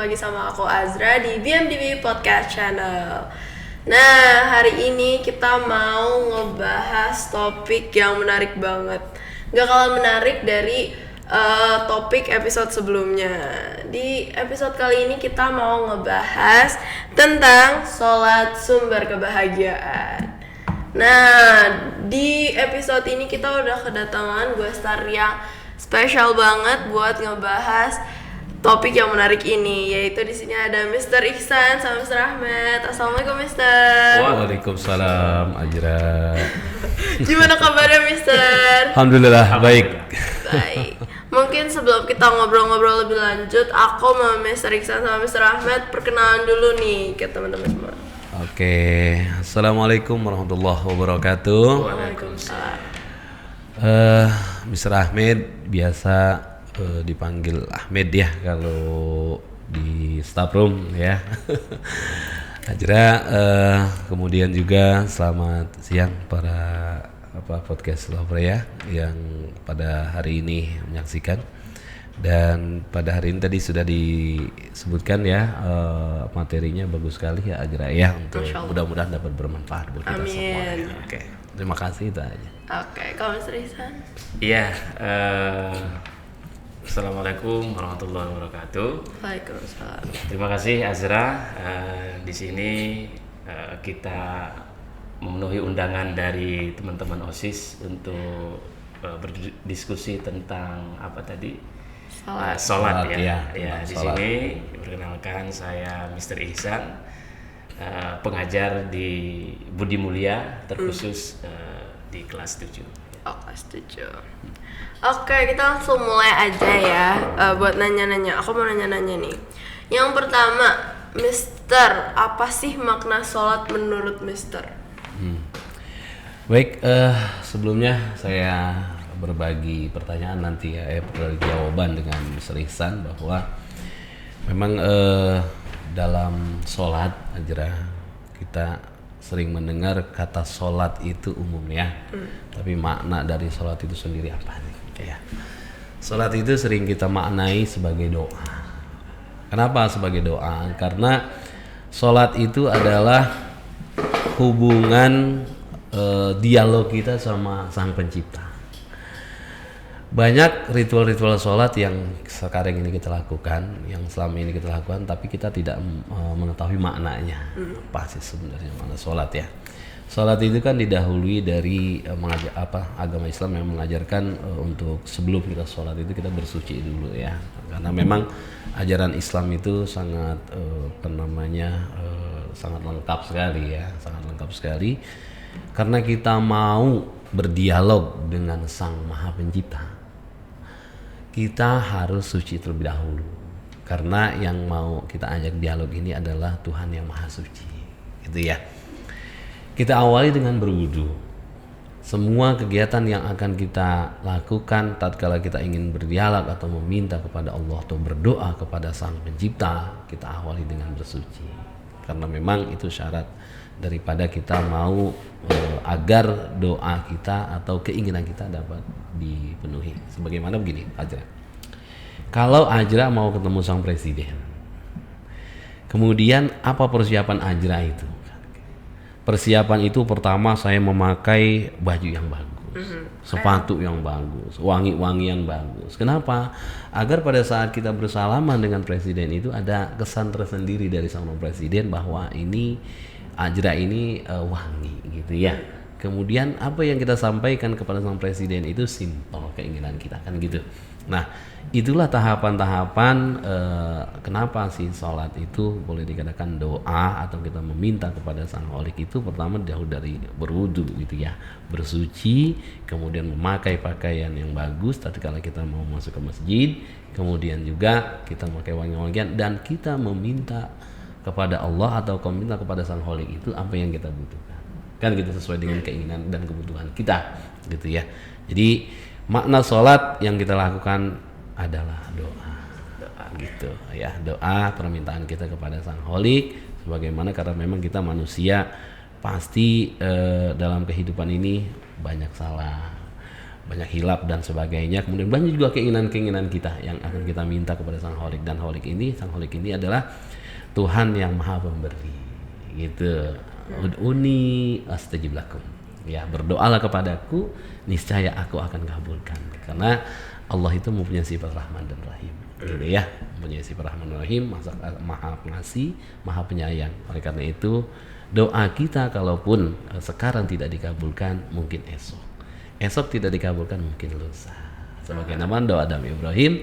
lagi sama aku Azra di BMDB Podcast Channel. Nah, hari ini kita mau ngebahas topik yang menarik banget. Gak kalah menarik dari topik episode sebelumnya. Di episode kali ini kita mau ngebahas tentang sholat sumber kebahagiaan. Nah, di episode ini kita udah kedatangan gue star yang spesial banget buat ngebahas topik yang menarik ini, yaitu di sini ada Mr. Ihsan sama Mr. Ahmed. Assalamualaikum Mr. Waalaikumsalam Ajra. Gimana kabarnya Mr? Alhamdulillah baik. Baik. Mungkin sebelum kita ngobrol-ngobrol lebih lanjut, aku sama Mr. Ihsan sama Mr. Ahmed perkenalan dulu nih ke teman-teman semua. Oke, Assalamualaikum warahmatullahi wabarakatuh. Waalaikumsalam. Mr. Ahmed biasa dipanggil Ahmed ya kalau di staff room ya. Ajra, kemudian juga selamat siang para podcast lover ya yang pada hari ini menyaksikan. Dan pada hari ini tadi sudah disebutkan ya, materinya bagus sekali ya Ajra ya, untuk mudah-mudahan dapat bermanfaat buat kita semua. Oke, terima kasih itu aja. Oke, kalau Mr. Ihsan? Iya, Assalamualaikum warahmatullahi wabarakatuh. Waalaikumsalam. Terima kasih Azra. Di sini kita memenuhi undangan dari teman-teman OSIS untuk berdiskusi tentang apa tadi? Sholat ya. Di sini perkenalkan saya Mr. Ihsan, pengajar di Budi Mulia terkhusus di kelas 7. Oh, kelas 7. Oke, kita langsung mulai aja ya, buat nanya-nanya. Aku mau nanya-nanya nih. Yang pertama, Mister, apa sih makna sholat menurut Mister? Baik, sebelumnya saya berbagi pertanyaan nanti ya, jawaban dengan Mr. Ihsan bahwa memang dalam sholat Ajra kita sering mendengar kata sholat itu umum ya, tapi makna dari sholat itu sendiri apa nih? Ya. Sholat itu sering kita maknai sebagai doa. Kenapa sebagai doa? Karena sholat itu adalah hubungan dialog kita sama Sang Pencipta. Banyak ritual-ritual sholat yang sekarang ini kita lakukan, yang selama ini kita lakukan, tapi kita tidak mengetahui maknanya. Apa sih sebenarnya makna sholat ya? Sholat itu kan didahului dari agama Islam yang mengajarkan untuk sebelum kita sholat itu kita bersuci dulu ya. Karena memang ajaran Islam itu sangat sangat lengkap sekali ya, sangat lengkap sekali. Karena kita mau berdialog dengan Sang Maha Pencipta, kita harus suci terlebih dahulu. Karena yang mau kita ajak dialog ini adalah Tuhan yang Maha Suci, gitu ya. Kita awali dengan berwudu. Semua kegiatan yang akan kita lakukan tatkala kita ingin berdialog atau meminta kepada Allah atau berdoa kepada Sang Pencipta, kita awali dengan bersuci. Karena memang itu syarat daripada kita mau agar doa kita atau keinginan kita dapat dipenuhi. Sebagaimana begini, Ajra. Kalau Ajra mau ketemu Sang Presiden, kemudian apa persiapan Ajra itu? Persiapan itu pertama saya memakai baju yang bagus, sepatu yang bagus, wangi-wangian bagus. Kenapa? Agar pada saat kita bersalaman dengan presiden itu ada kesan tersendiri dari Sang Presiden bahwa ini Ajra ini wangi gitu ya. Kemudian apa yang kita sampaikan kepada Sang Presiden itu simpel keinginan kita kan gitu. Nah, itulah tahapan-tahapan kenapa sih sholat itu boleh dikatakan doa atau kita meminta kepada Sang Holik itu pertama jauh dari berwudu gitu ya, bersuci, kemudian memakai pakaian yang bagus tatkala kita mau masuk ke masjid, kemudian juga kita memakai wangi-wangian dan kita meminta kepada Allah atau meminta kepada Sang Holik itu apa yang kita butuhkan. Kan gitu sesuai dengan keinginan dan kebutuhan kita gitu ya. Jadi makna sholat yang kita lakukan adalah doa gitu ya, doa permintaan kita kepada Sang Holik sebagaimana karena memang kita manusia pasti dalam kehidupan ini banyak salah, banyak hilap dan sebagainya. Kemudian banyak juga keinginan-keinginan kita yang akan kita minta kepada Sang Khalik, dan Sang Khalik ini adalah Tuhan yang Maha Pemberi. Gitu. Ud'uni astajib lakum. Ya, berdoalah kepadaku, niscaya aku akan kabulkan. Karena Allah itu mempunyai sifat Rahman dan Rahim. Gitu ya. Mempunyai sifat Rahman dan Rahim, Maha Pengasih, Maha Penyayang. Oleh karena itu, doa kita kalaupun sekarang tidak dikabulkan, mungkin esok tidak dikabulkan, mungkin lusa. Sebagaimana doa Nabi Ibrahim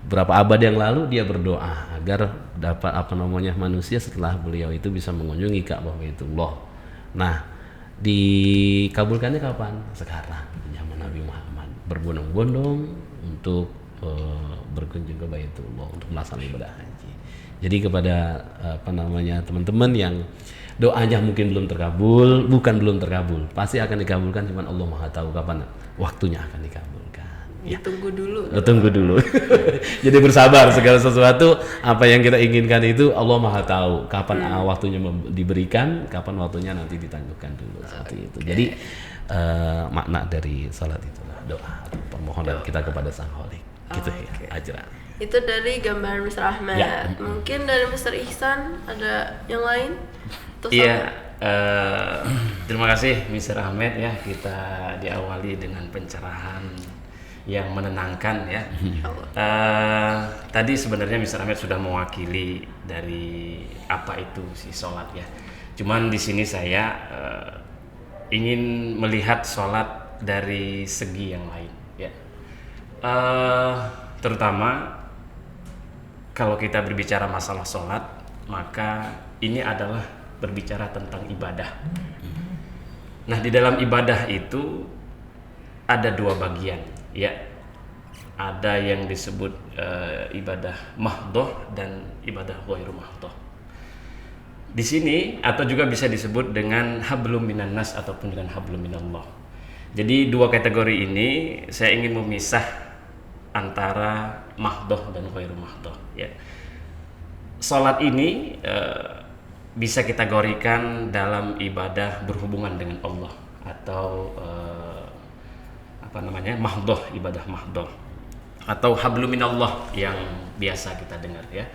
berapa abad yang lalu, dia berdoa agar dapat manusia setelah beliau itu bisa mengunjungi Ka'bah Baitullah. Nah, dikabulkannya kapan? Sekarang, zaman Nabi Muhammad berbondong-bondong untuk berkunjung ke Baitullah untuk melaksanakan ibadah haji. Jadi kepada teman-teman yang doanya mungkin belum terkabul, belum terkabul, pasti akan dikabulkan, cuman Allah Maha tahu kapan waktunya akan dikabulkan. Ya. Tunggu dulu. Tunggu dulu. Jadi bersabar, segala sesuatu apa yang kita inginkan itu Allah Maha tahu kapan waktunya diberikan, kapan waktunya nanti ditangguhkan dulu seperti itu. Jadi makna dari salat itulah doa atau permohonan kita kepada Sang Khalik. Gitu ya, Ajra. Itu dari gambaran Mr. Ahmad. Ya. Mungkin dari Mr. Ihsan ada yang lain? Iya, terima kasih Mr. Ahmed ya, kita diawali dengan pencerahan yang menenangkan ya. Tadi sebenarnya Mr. Ahmed sudah mewakili dari apa itu si sholat ya. Cuman di sini saya ingin melihat sholat dari segi yang lain ya. Terutama kalau kita berbicara masalah sholat, maka ini adalah berbicara tentang ibadah. Nah, di dalam ibadah itu ada dua bagian, ya. Ada yang disebut ibadah mahdhah dan ibadah ghairu mahdhah. Di sini atau juga bisa disebut dengan hablum minan nas ataupun dengan hablum minallah. Jadi dua kategori ini saya ingin memisah antara mahdhah dan ghairu mahdhah, ya. Salat ini bisa kita kategorikan dalam ibadah berhubungan dengan Allah atau mahdhah, ibadah mahdhah atau hablum minallah yang biasa kita dengar ya.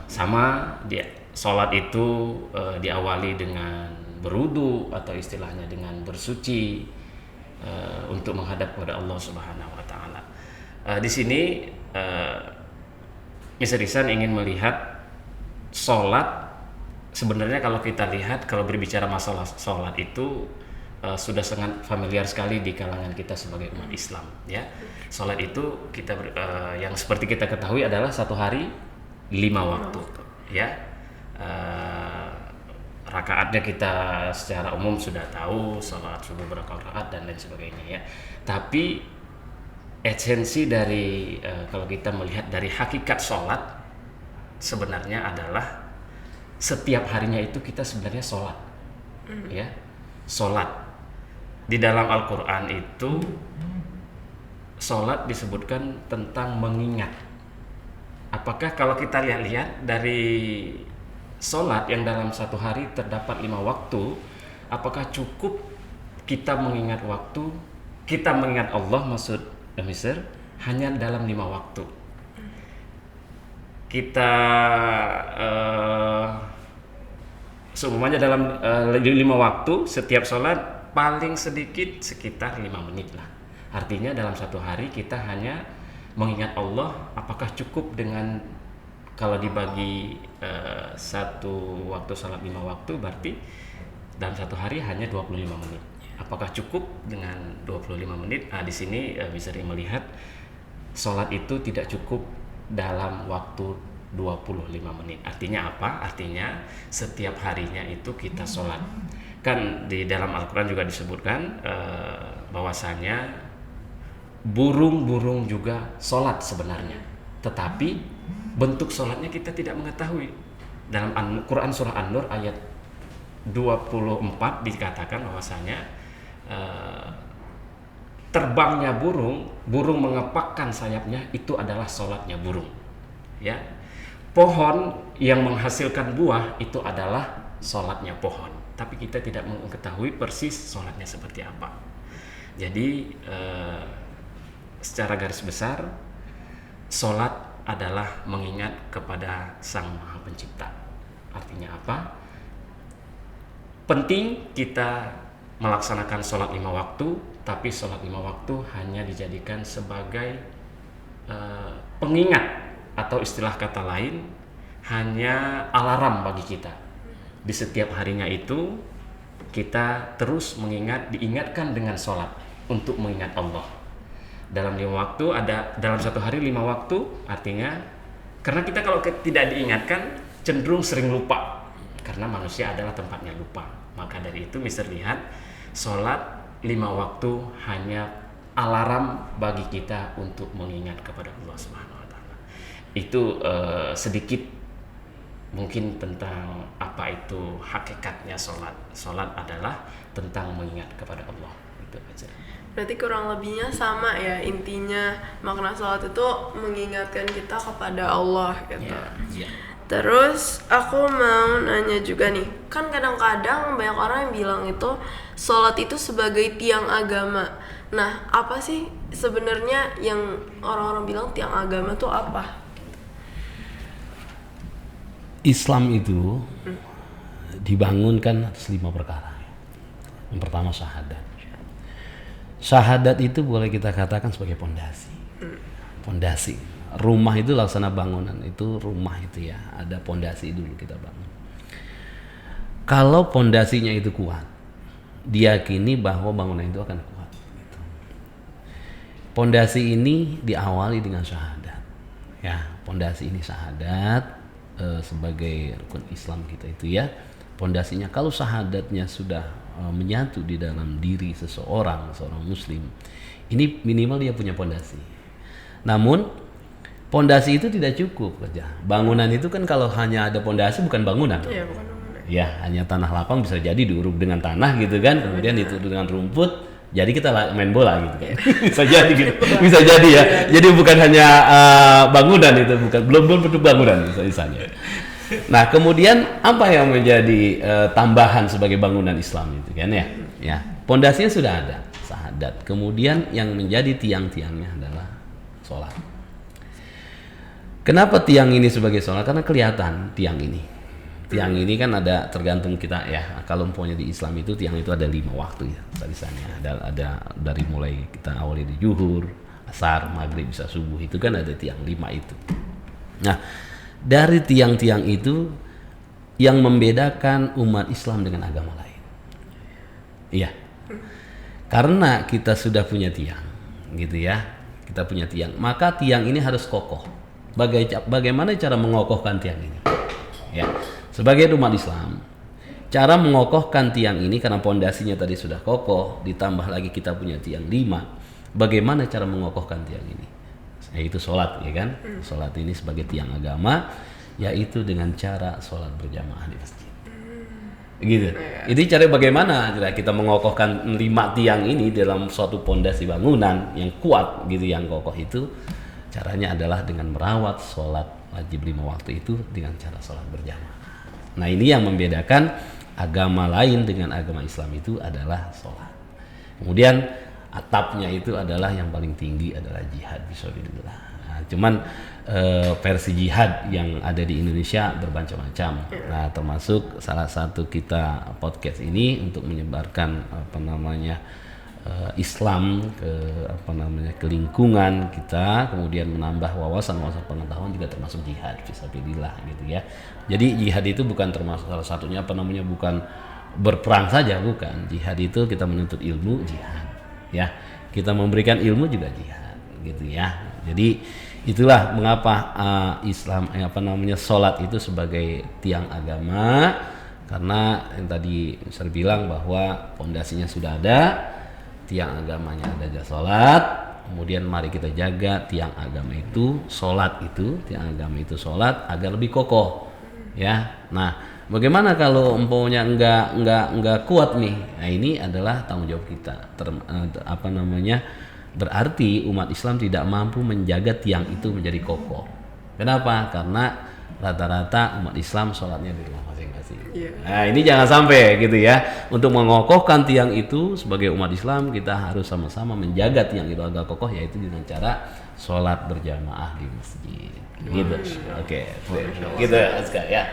Sama dia salat itu diawali dengan berwudu atau istilahnya dengan bersuci untuk menghadap kepada Allah Subhanahu wa taala. Di sini Mr. Ihsan ingin melihat sholat. Sebenarnya kalau kita lihat, kalau berbicara masalah sholat itu sudah sangat familiar sekali di kalangan kita sebagai umat Islam ya. Sholat itu yang seperti kita ketahui adalah satu hari 5 waktu ya. Rakaatnya kita secara umum sudah tahu, sholat subuh berapa rakaat dan lain sebagainya ya. Tapi esensi dari kalau kita melihat dari hakikat sholat sebenarnya adalah setiap harinya itu kita sebenarnya sholat, ya, sholat. Di dalam Al-Quran itu sholat disebutkan tentang mengingat. Apakah kalau kita lihat dari sholat yang dalam satu hari terdapat 5 waktu, apakah cukup kita mengingat waktu, kita mengingat Allah maksud Mister, hanya dalam 5 waktu? Kita semuanya dalam 5 waktu setiap sholat paling sedikit sekitar 5 menit lah. Artinya dalam satu hari kita hanya mengingat Allah. Apakah cukup dengan kalau dibagi satu waktu sholat 5 waktu, berarti dalam satu hari hanya 25 menit. Apakah cukup dengan 25 menit? Nah, di sini bisa melihat sholat itu tidak cukup dalam waktu 25 menit. Artinya apa? Artinya setiap harinya itu kita sholat. Kan di dalam Al-Quran juga disebutkan bahwasanya burung-burung juga sholat sebenarnya, tetapi bentuk sholatnya kita tidak mengetahui. Dalam Quran surah An-Nur ayat 24 dikatakan bahwasanya terbangnya burung mengepakkan sayapnya itu adalah sholatnya burung, ya. Pohon yang menghasilkan buah itu adalah sholatnya pohon, tapi kita tidak mengetahui persis sholatnya seperti apa. Jadi secara garis besar, sholat adalah mengingat kepada Sang Maha Pencipta. Artinya apa? Penting kita melaksanakan sholat 5 waktu, tapi sholat 5 waktu hanya dijadikan sebagai pengingat, atau istilah kata lain, hanya alarm bagi kita. Di setiap harinya itu kita terus diingatkan dengan sholat untuk mengingat Allah. Dalam 5 waktu ada, dalam satu hari 5 waktu, artinya karena kita kalau tidak diingatkan cenderung sering lupa, karena manusia adalah tempatnya lupa. Maka dari itu bisa lihat sholat 5 waktu hanya alarm bagi kita untuk mengingat kepada Allah Subhanahu wa taala. Itu sedikit mungkin tentang apa itu hakikatnya sholat. Sholat adalah tentang mengingat kepada Allah. Itu aja. Berarti kurang lebihnya sama ya, intinya makna sholat itu mengingatkan kita kepada Allah gitu. Ya. Terus aku mau nanya juga nih, kan kadang-kadang banyak orang yang bilang itu sholat itu sebagai tiang agama. Nah, apa sih sebenarnya yang orang-orang bilang tiang agama tuh apa? Islam itu dibangunkan atas 5 perkara. Yang pertama syahadat. Syahadat itu boleh kita katakan sebagai pondasi. Pondasi. Rumah itu laksana bangunan, itu rumah itu ya, ada pondasi dulu kita bangun. Kalau pondasinya itu kuat, diyakini bahwa bangunan itu akan kuat. Gitu. Pondasi ini diawali dengan syahadat. Ya, pondasi ini syahadat sebagai rukun Islam kita itu ya. Pondasinya kalau syahadatnya sudah menyatu di dalam diri seorang muslim, ini minimal dia punya pondasi. Namun pondasi itu tidak cukup saja. Bangunan itu kan kalau hanya ada pondasi bukan bangunan. Iya, bukan bangunan. Ya, hanya tanah lapang, bisa jadi diuruk dengan tanah gitu kan, kemudian ditutup dengan rumput, jadi kita main bola gitu kan. Bisa jadi gitu. Bisa jadi ya. Jadi bukan hanya bangunan itu, belum bentuk bangunan misalnya. Nah, kemudian apa yang menjadi tambahan sebagai bangunan Islam itu kan ya? Ya, pondasinya sudah ada, syahadat. Kemudian yang menjadi tiang-tiangnya adalah sholat. Kenapa tiang ini sebagai sholat? Karena kelihatan tiang ini. Tiang ini kan ada, tergantung kita ya. Kalau umpamanya di Islam itu tiang itu ada 5 waktu ya. Misalnya ada dari mulai kita awali di zuhur, asar, maghrib, bisa subuh, itu kan ada tiang 5 itu. Nah, dari tiang-tiang itu yang membedakan umat Islam dengan agama lain. Iya. Karena kita sudah punya tiang, gitu ya. Kita punya tiang, maka tiang ini harus kokoh. Bagaimana cara mengokohkan tiang ini? Ya. Sebagai umat Islam, cara mengokohkan tiang ini karena pondasinya tadi sudah kokoh, ditambah lagi kita punya tiang 5. Bagaimana cara mengokohkan tiang ini? Yaitu sholat, ya kan? Sholat ini sebagai tiang agama, yaitu dengan cara sholat berjamaah di masjid. Gitu. Itu cara bagaimana kita mengokohkan 5 tiang ini dalam suatu pondasi bangunan yang kuat gitu, yang kokoh itu. Caranya adalah dengan merawat sholat wajib 5 waktu itu dengan cara sholat berjamaah. Nah, ini yang membedakan agama lain dengan agama Islam itu adalah sholat. Kemudian atapnya itu adalah yang paling tinggi adalah jihad fisabilillah. Nah, cuman versi jihad yang ada di Indonesia bermacam-macam. Nah, termasuk salah satu kita podcast ini untuk menyebarkan Islam ke lingkungan kita, kemudian menambah wawasan pengetahuan juga termasuk jihad fisabilillah gitu ya. Jadi jihad itu bukan termasuk salah satunya bukan berperang saja, bukan. Jihad itu kita menuntut ilmu, jihad ya. Kita memberikan ilmu juga jihad gitu ya. Jadi itulah mengapa Islam sholat itu sebagai tiang agama, karena yang tadi saya bilang bahwa pondasinya sudah ada, tiang agamanya ada aja sholat. Kemudian mari kita jaga tiang agama itu, sholat itu, tiang agama itu sholat agar lebih kokoh ya. Nah, bagaimana kalau umpamanya enggak kuat nih? Nah, ini adalah tanggung jawab kita. Berarti umat Islam tidak mampu menjaga tiang itu menjadi kokoh. Kenapa? Karena rata-rata umat Islam sholatnya di rumah masing-masing. Iya. Nah ini jangan sampai gitu ya. Untuk mengokohkan tiang itu sebagai umat Islam kita harus sama-sama menjaga tiang itu agar kokoh, yaitu dengan cara sholat berjamaah di masjid. Gitu. Oke. Gitu Azka ya.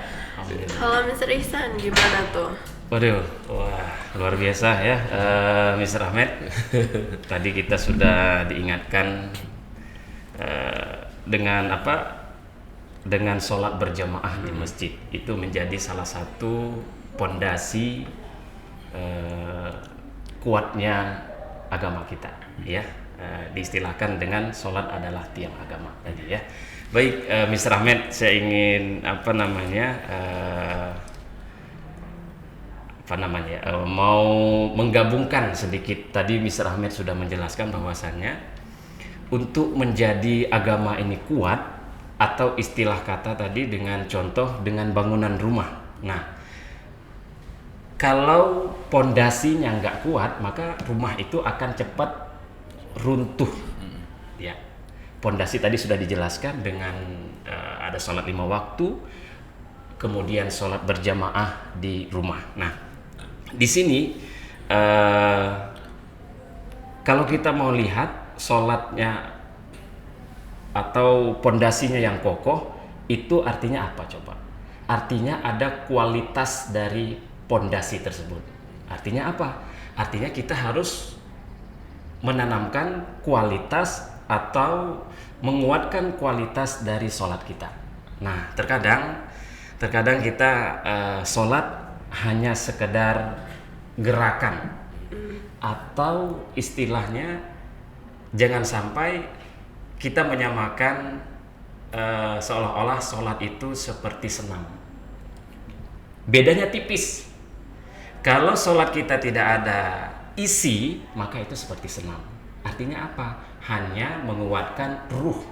Kalau Mr. Ihsan gimana tuh? Waduh, wah luar biasa ya, Mr. Ahmed. Tadi kita sudah diingatkan dengan apa? Dengan sholat berjamaah di masjid itu menjadi salah satu pondasi kuatnya agama kita, ya. Diistilahkan dengan sholat adalah tiang agama tadi ya. Baik, Mr. Ahmed, saya ingin mau menggabungkan sedikit. Tadi Mr. Ahmed sudah menjelaskan bahwasannya untuk menjadi agama ini kuat, atau istilah kata tadi dengan contoh dengan bangunan rumah. Nah, kalau pondasinya nggak kuat, maka rumah itu akan cepat runtuh. Ya, pondasi tadi sudah dijelaskan dengan ada sholat 5 waktu, kemudian sholat berjamaah di rumah. Nah, di sini kalau kita mau lihat sholatnya atau pondasinya yang kokoh, itu artinya apa coba? Artinya ada kualitas dari pondasi tersebut. Artinya apa? Artinya kita harus menanamkan kualitas atau menguatkan kualitas dari sholat kita. Nah, terkadang kita sholat hanya sekedar gerakan, atau istilahnya jangan sampai kita menyamakan seolah-olah sholat itu seperti senam. Bedanya tipis. Kalau sholat kita tidak ada isi, maka itu seperti senam. Artinya apa? Hanya menguatkan ruh,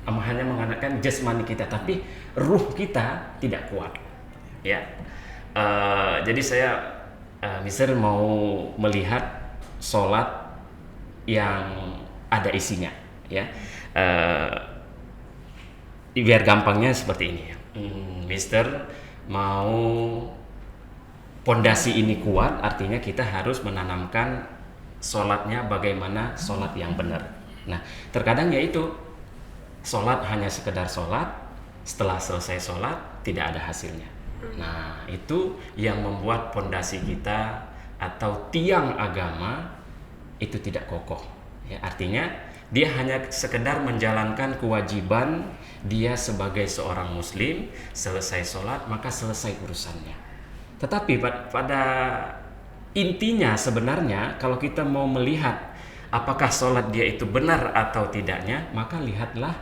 hanya menguatkan jasmani kita, tapi ruh kita tidak kuat. Ya. Jadi saya Mister mau melihat sholat yang ada isinya, ya. Biar gampangnya seperti ini ya. Mister mau pondasi ini kuat, artinya kita harus menanamkan sholatnya bagaimana sholat yang benar. Nah, terkadang yaitu sholat hanya sekedar sholat, setelah selesai sholat tidak ada hasilnya. Nah, itu yang membuat pondasi kita atau tiang agama itu tidak kokoh. Ya, artinya dia hanya sekedar menjalankan kewajiban dia sebagai seorang muslim, selesai sholat maka selesai urusannya. Tetapi pada intinya sebenarnya kalau kita mau melihat apakah sholat dia itu benar atau tidaknya, maka lihatlah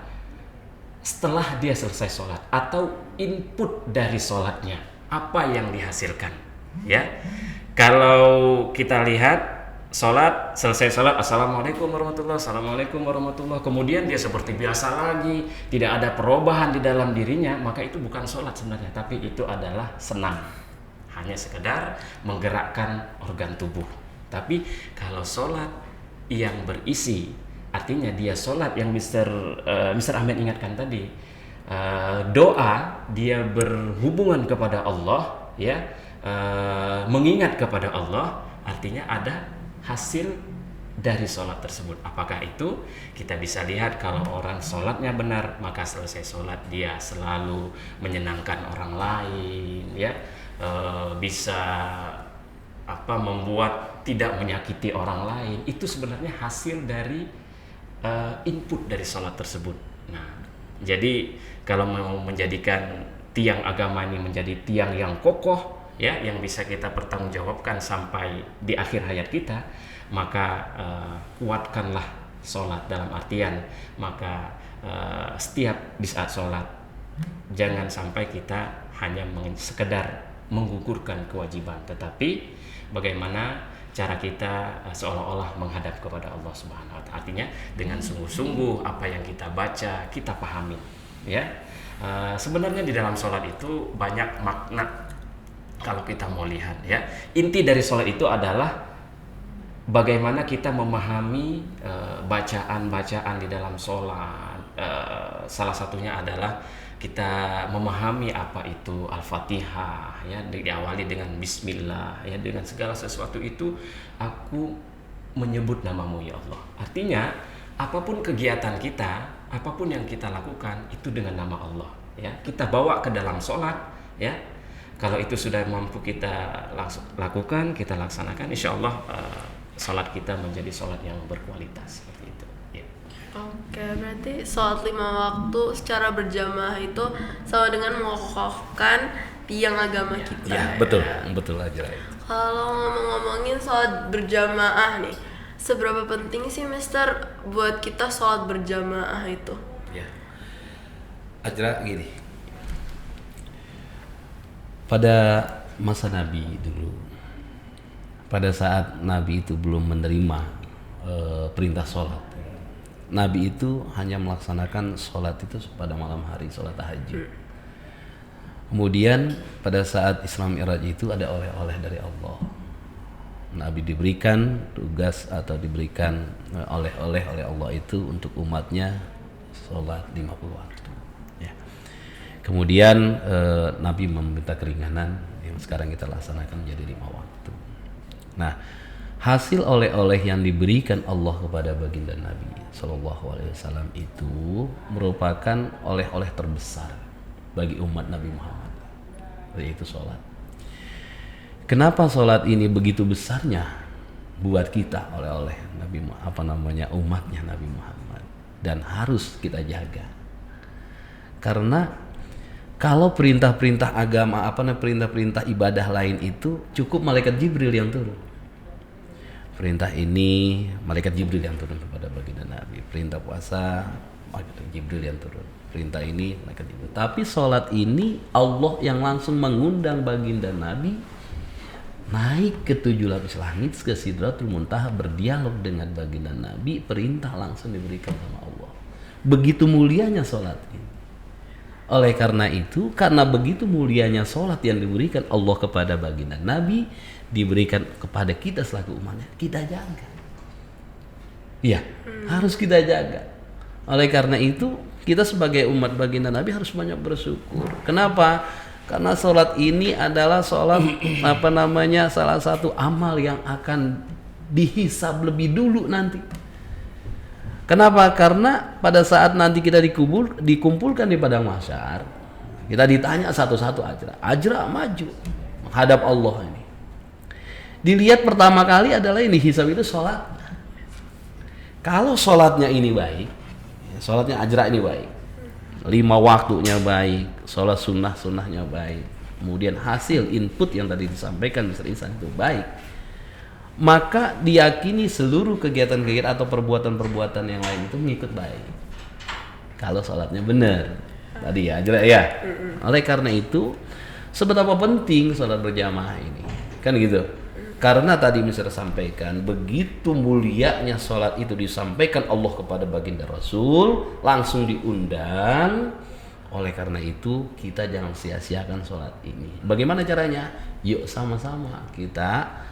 setelah dia selesai sholat atau input dari sholatnya, apa yang dihasilkan. Ya, kalau kita lihat selesai sholat, assalamualaikum warahmatullahi, kemudian dia seperti biasa lagi, tidak ada perubahan di dalam dirinya, maka itu bukan sholat sebenarnya, tapi itu adalah senam, hanya sekedar menggerakkan organ tubuh. Tapi kalau sholat yang berisi, artinya dia sholat yang Mr. Ahmed ingatkan tadi, doa, dia berhubungan kepada Allah, ya, mengingat kepada Allah, artinya ada hasil dari sholat tersebut. Apakah itu? Kita bisa lihat kalau orang sholatnya benar, maka selesai sholat dia selalu menyenangkan orang lain, ya, bisa membuat tidak menyakiti orang lain. Itu sebenarnya hasil dari input dari sholat tersebut. Nah, jadi kalau mau menjadikan tiang agama ini menjadi tiang yang kokoh, ya, yang bisa kita pertanggungjawabkan sampai di akhir hayat kita, maka kuatkanlah sholat, dalam artian maka setiap di saat sholat jangan sampai kita hanya sekedar menggugurkan kewajiban, tetapi bagaimana cara kita seolah-olah menghadap kepada Allah Subhanahu wa Ta'ala. Artinya dengan sungguh-sungguh apa yang kita baca kita pahami, ya. Sebenarnya di dalam sholat itu banyak makna. Kalau kita mau lihat, ya, inti dari sholat itu adalah bagaimana kita memahami bacaan-bacaan di dalam sholat. Salah satunya adalah kita memahami apa itu Al-Fatihah, ya, diawali dengan Bismillah, ya, dengan segala sesuatu itu aku menyebut namamu ya Allah. Artinya apapun kegiatan kita, apapun yang kita lakukan itu dengan nama Allah, ya. Kita bawa ke dalam sholat, ya. Kalau itu sudah mampu kita lakukan, kita laksanakan, insya Allah sholat kita menjadi sholat yang berkualitas seperti itu. Ya. Oke, berarti sholat 5 waktu secara berjamaah itu sama dengan mengokohkan tiang agama kita. Ya, betul aja itu. Kalau ngomongin sholat berjamaah nih, seberapa penting sih Mister buat kita sholat berjamaah itu? Ya. Ajra gini. Pada masa Nabi dulu, pada saat Nabi itu belum menerima perintah sholat, Nabi itu hanya melaksanakan sholat itu pada malam hari, sholat tahajud. Kemudian pada saat Isra Mi'raj itu ada oleh-oleh dari Allah. Nabi diberikan tugas atau diberikan oleh-oleh oleh Allah itu untuk umatnya sholat 50 waktu. Ya. Kemudian Nabi meminta keringanan yang sekarang kita laksanakan menjadi 5 waktu. Nah, hasil oleh-oleh yang diberikan Allah kepada baginda Nabi Shallallahu Alaihi Wasallam itu merupakan oleh-oleh terbesar bagi umat Nabi Muhammad, yaitu sholat. Kenapa sholat ini begitu besarnya buat kita oleh-oleh Nabi umatnya Nabi Muhammad, dan harus kita jaga? Karena kalau perintah-perintah agama, perintah-perintah ibadah lain itu cukup malaikat Jibril yang turun. Perintah ini malaikat Jibril yang turun kepada baginda Nabi. Perintah puasa malaikat Jibril yang turun. Perintah ini malaikat Jibril. Tapi sholat ini Allah yang langsung mengundang baginda Nabi naik ke 7 lapis langit, ke Sidratul Muntaha, berdialog dengan baginda Nabi. Perintah langsung diberikan sama Allah. Begitu mulianya sholat ini. Oleh karena itu, karena begitu mulianya sholat yang diberikan Allah kepada baginda Nabi, diberikan kepada kita selaku umatnya, kita jaga. Iya, harus kita jaga. Oleh karena itu, kita sebagai umat baginda Nabi harus banyak bersyukur. Kenapa? Karena sholat ini adalah sholat salah satu amal yang akan dihisab lebih dulu nanti. Kenapa? Karena pada saat nanti kita dikumpulkan di padang mahsyar, kita ditanya satu-satu Ajra maju menghadap Allah ini. Dilihat pertama kali adalah ini hisab itu sholat. Kalau sholatnya ini baik, sholatnya Ajra ini baik, 5 waktunya baik, sholat sunnahnya baik, kemudian hasil input yang tadi disampaikan Mr. Ihsan itu baik, maka diyakini seluruh kegiatan-kegiatan atau perbuatan-perbuatan yang lain itu mengikut baik. Kalau sholatnya benar, tadi ya, Ajra ya. Oleh karena itu, seberapa penting sholat berjamaah ini, kan gitu. Karena tadi Mr. sampaikan, begitu mulianya sholat itu disampaikan Allah kepada baginda Rasul, langsung diundang. Oleh karena itu, kita jangan sia-siakan sholat ini. Bagaimana caranya? Yuk sama-sama kita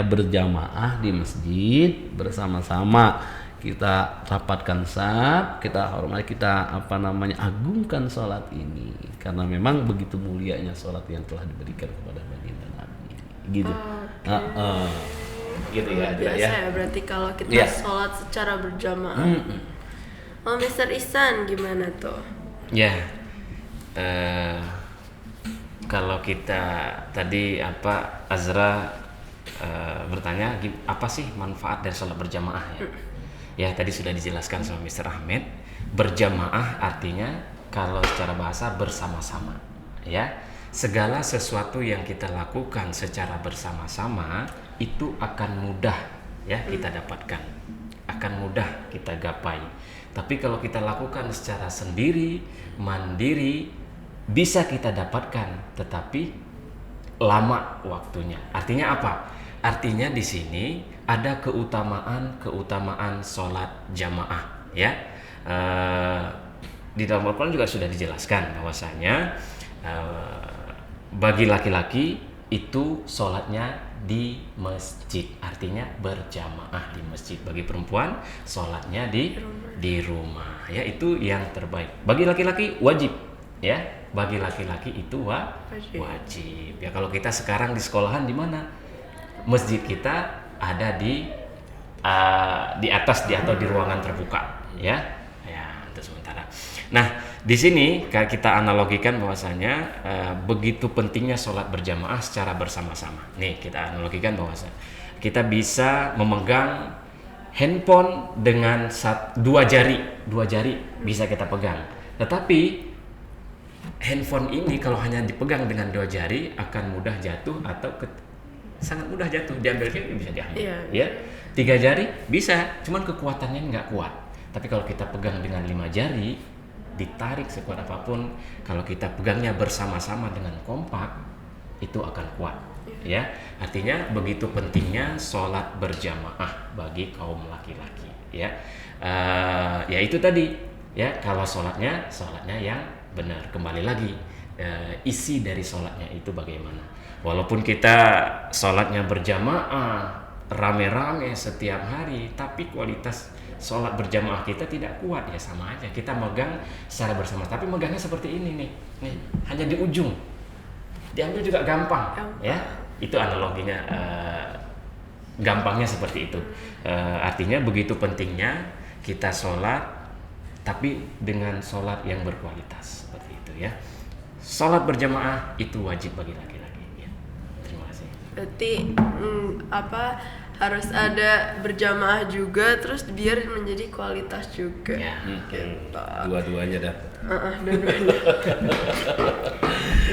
berjamaah di masjid bersama-sama, kita rapatkan saf, kita hormati, kita agungkan sholat ini, karena memang begitu mulianya sholat yang telah diberikan kepada baginda Nabi, gitu. Gitu ya, biasa ya. Berarti kalau kita sholat secara berjamaah. Oh, Mr. Ihsan gimana tuh? Ya, kalau kita tadi Azra bertanya apa sih manfaat dari sholat berjamaah ya? Ya, tadi sudah dijelaskan sama Mr. Ahmed. Berjamaah artinya kalau secara bahasa bersama-sama, ya. Segala sesuatu yang kita lakukan secara bersama-sama itu akan mudah ya kita dapatkan, akan mudah kita gapai. Tapi kalau kita lakukan secara sendiri, mandiri, bisa kita dapatkan, tetapi lama waktunya. Artinya apa? Artinya di sini ada keutamaan sholat jamaah, ya. Di dalam Al-Quran juga sudah dijelaskan bahwasanya bagi laki-laki itu sholatnya di masjid, artinya berjamaah di masjid. Bagi perempuan sholatnya di rumah, ya itu yang terbaik. Bagi laki-laki wajib, ya bagi laki-laki itu wajib. Ya kalau kita sekarang di sekolahan di mana masjid kita ada di atas atau di ruangan terbuka, ya untuk sementara. Nah di sini kita analogikan bahwasanya begitu pentingnya sholat berjamaah secara bersama-sama. Nih kita analogikan bahwasanya kita bisa memegang handphone dengan dua jari bisa kita pegang. Tetapi handphone ini kalau hanya dipegang dengan 2 jari akan mudah jatuh atau sangat mudah jatuh, diambilnya bisa diambil. Ya 3 jari bisa, cuman kekuatannya nggak kuat. Tapi kalau kita pegang dengan 5 jari, ditarik sekuat apapun, kalau kita pegangnya bersama-sama dengan kompak, itu akan kuat. Ya, artinya begitu pentingnya sholat berjamaah bagi kaum laki-laki. Ya, ya itu tadi. Ya, kalau sholatnya yang benar. Kembali lagi, isi dari sholatnya itu bagaimana? Walaupun kita sholatnya berjamaah, rame-rame setiap hari, tapi kualitas sholat berjamaah kita tidak kuat, ya sama aja kita megang secara bersama, tapi megangnya seperti ini nih hanya di ujung, diambil juga gampang. Ya itu analoginya, gampangnya seperti itu. Artinya begitu pentingnya kita sholat, tapi dengan sholat yang berkualitas seperti itu ya. Sholat berjamaah itu wajib bagi laki-laki ya. Terima kasih. Berarti harus ada berjamaah juga, terus biar menjadi kualitas juga. Ya, Dua-duanya dapat. Dua-duanya.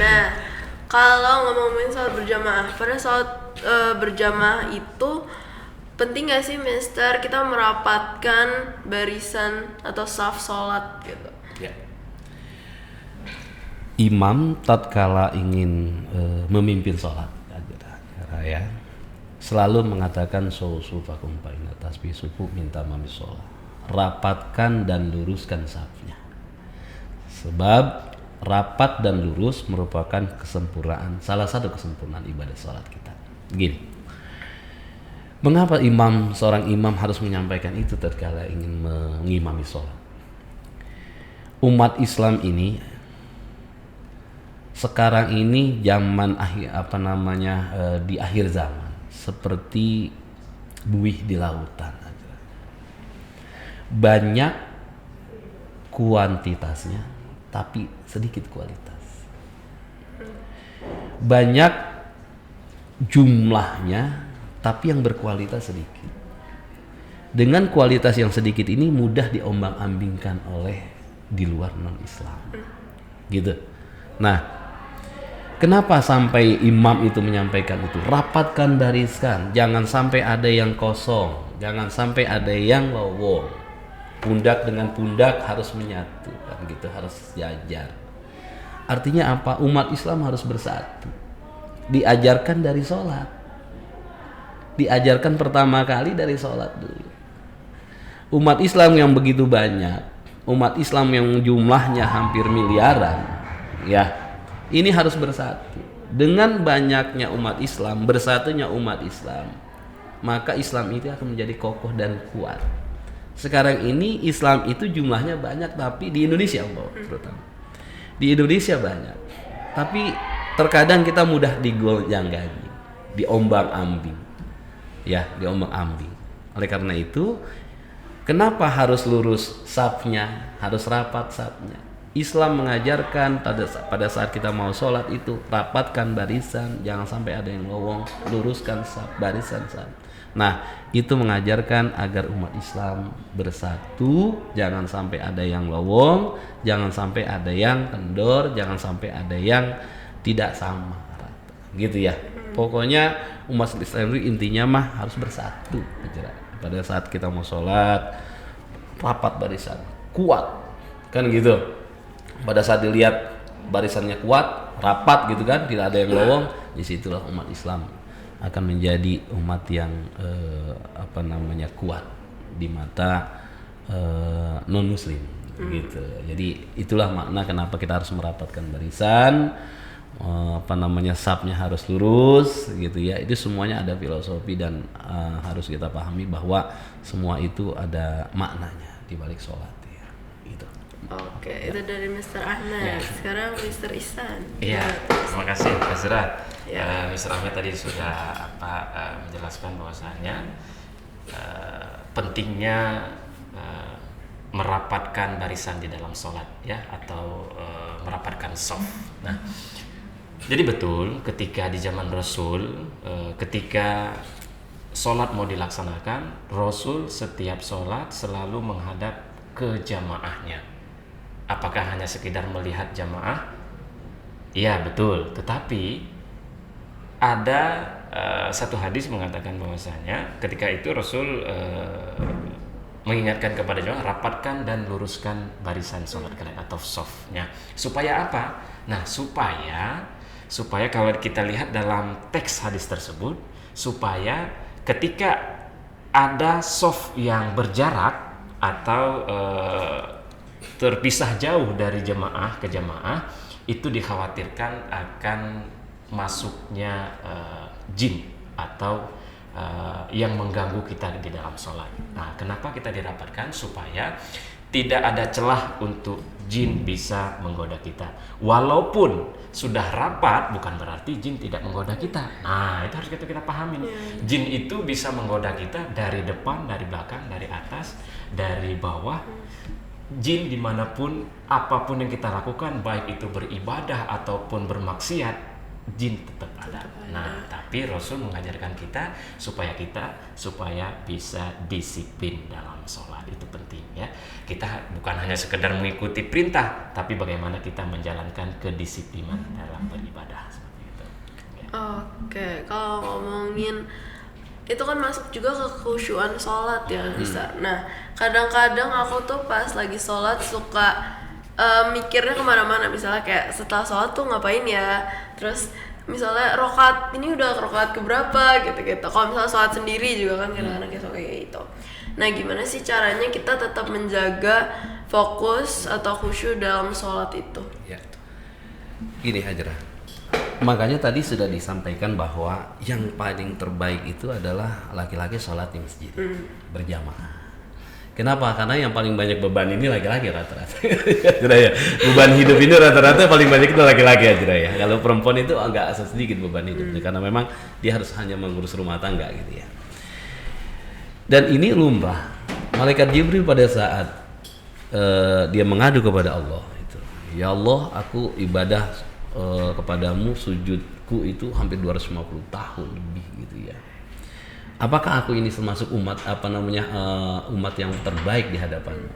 Nah, kalau ngomongin soal berjamaah, pada saat berjamaah itu penting nggak sih, Mister, kita merapatkan barisan atau saf sholat gitu? Ya. Imam tatkala ingin memimpin sholat, ya, selalu mengatakan sufakum baina tasbih sufu minta mami sholat, rapatkan dan luruskan safnya, sebab rapat dan lurus merupakan kesempurnaan, salah satu kesempurnaan ibadah sholat kita. Begini, mengapa seorang imam harus menyampaikan itu tatkala ingin mengimami sholat? Umat Islam ini sekarang ini zaman di akhir zaman seperti buih di lautan aja. Banyak kuantitasnya tapi sedikit kualitas. Banyak jumlahnya tapi yang berkualitas sedikit. Dengan kualitas yang sedikit ini mudah diombang-ambingkan oleh di luar non-Islam. Gitu. Nah, kenapa sampai imam itu menyampaikan itu? Rapatkan barisan, jangan sampai ada yang kosong, jangan sampai ada yang lowong. Pundak dengan pundak harus menyatu, kan gitu, harus sejajar. Artinya apa? Umat Islam harus bersatu. Diajarkan dari sholat. Diajarkan pertama kali dari sholat dulu. Umat Islam yang begitu banyak, umat Islam yang jumlahnya hampir miliaran, ya, ini harus bersatu. Dengan banyaknya umat Islam, bersatunya umat Islam, maka Islam itu akan menjadi kokoh dan kuat. Sekarang ini Islam itu jumlahnya banyak, tapi di Indonesia terutama di Indonesia banyak, tapi terkadang kita mudah digoyang-ganjing, diombang-ambing, ya, diombang-ambing. Oleh karena itu, kenapa harus lurus safnya, harus rapat safnya? Islam mengajarkan pada saat kita mau sholat itu rapatkan barisan, jangan sampai ada yang lowong, luruskan saf, barisan saf. Nah, itu mengajarkan agar umat Islam bersatu, jangan sampai ada yang lowong, jangan sampai ada yang kendor, jangan sampai ada yang tidak sama rata. Gitu ya. Pokoknya umat Islam itu intinya mah harus bersatu. Pada saat kita mau sholat, rapat barisan, kuat, kan gitu. Pada saat dilihat barisannya kuat, rapat gitu kan, tidak ada yang lowong, disitulah umat Islam akan menjadi umat yang kuat di mata non muslim gitu. Jadi itulah makna kenapa kita harus merapatkan barisan, sapnya harus lurus gitu ya. Itu semuanya ada filosofi dan harus kita pahami bahwa semua itu ada maknanya di balik sholat ya. Gitu. Oke, itu dari Mr. Ahmad. Sekarang Mr. Ihsan. Iya, terima kasih Pak Zura. Ya. Mr. Ahmad tadi sudah menjelaskan bahwasanya pentingnya merapatkan barisan di dalam sholat ya, atau merapatkan shaf. Nah, jadi betul ketika di zaman Rasul, ketika sholat mau dilaksanakan, Rasul setiap sholat selalu menghadap ke jamaahnya. Apakah hanya sekedar melihat jamaah? Iya betul, tetapi ada satu hadis mengatakan bahwasanya ketika itu Rasul mengingatkan kepada jemaah, rapatkan dan luruskan barisan sholat kalian atau shafnya. Supaya apa? Nah, supaya kalau kita lihat dalam teks hadis tersebut, supaya ketika ada shaf yang berjarak atau terpisah jauh dari jemaah ke jemaah, itu dikhawatirkan akan masuknya jin atau yang mengganggu kita di dalam sholat. Nah, kenapa kita dirapatkan? Supaya tidak ada celah untuk jin bisa menggoda kita. Walaupun sudah rapat, bukan berarti jin tidak menggoda kita. Nah, itu harus kita pahamin. Jin itu bisa menggoda kita dari depan, dari belakang, dari atas, dari bawah. Jin dimanapun, apapun yang kita lakukan, baik itu beribadah ataupun bermaksiat, jin tetap ada. Nah, tapi Rasul mengajarkan kita supaya bisa disiplin dalam sholat. Itu penting ya. Kita bukan hanya sekedar mengikuti perintah, tapi bagaimana kita menjalankan kedisiplinan dalam beribadah seperti itu. Ya. Oke, kalau ngomongin itu kan masuk juga ke kekhusyuan sholat ya bisa. Nah, kadang-kadang aku tuh pas lagi sholat suka mikirnya kemana-mana, misalnya kayak setelah sholat tuh ngapain ya, terus misalnya rokaat ini udah rokaat keberapa gitu-gitu. Kalau misalnya sholat sendiri juga kan kadang-kadang kayak gitu. Nah, gimana sih caranya kita tetap menjaga fokus atau khusyuk dalam sholat itu? Ya. Gini Hajrah, makanya tadi sudah disampaikan bahwa yang paling terbaik itu adalah laki-laki sholat di masjid berjamaah. Kenapa? Karena yang paling banyak beban ini laki-laki rata-rata. Ya. Beban hidup ini rata-rata paling banyak itu laki-laki aja ya. Kalau perempuan itu agak sedikit beban hidupnya karena memang dia harus hanya mengurus rumah tangga gitu ya. Dan ini lumrah. Malaikat Jibril pada saat dia mengadu kepada Allah itu, ya Allah, aku ibadah kepadamu, sujudku itu hampir 250 tahun lebih gitu ya. Apakah aku ini termasuk umat umat yang terbaik di hadapanmu?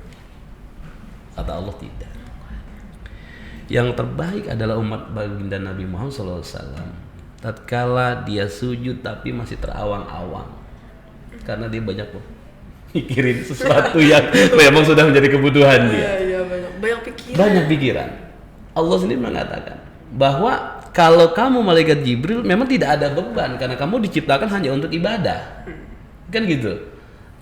Kata Allah, tidak. Yang terbaik adalah umat baginda Nabi Muhammad SAW. Tatkala dia sujud tapi masih terawang-awang, karena dia banyak mikirin sesuatu yang memang sudah menjadi kebutuhan dia. Iya, banyak pikiran. Banyak pikiran. Allah sendiri mengatakan bahwa kalau kamu malaikat Jibril memang tidak ada beban karena kamu diciptakan hanya untuk ibadah. Kan gitu.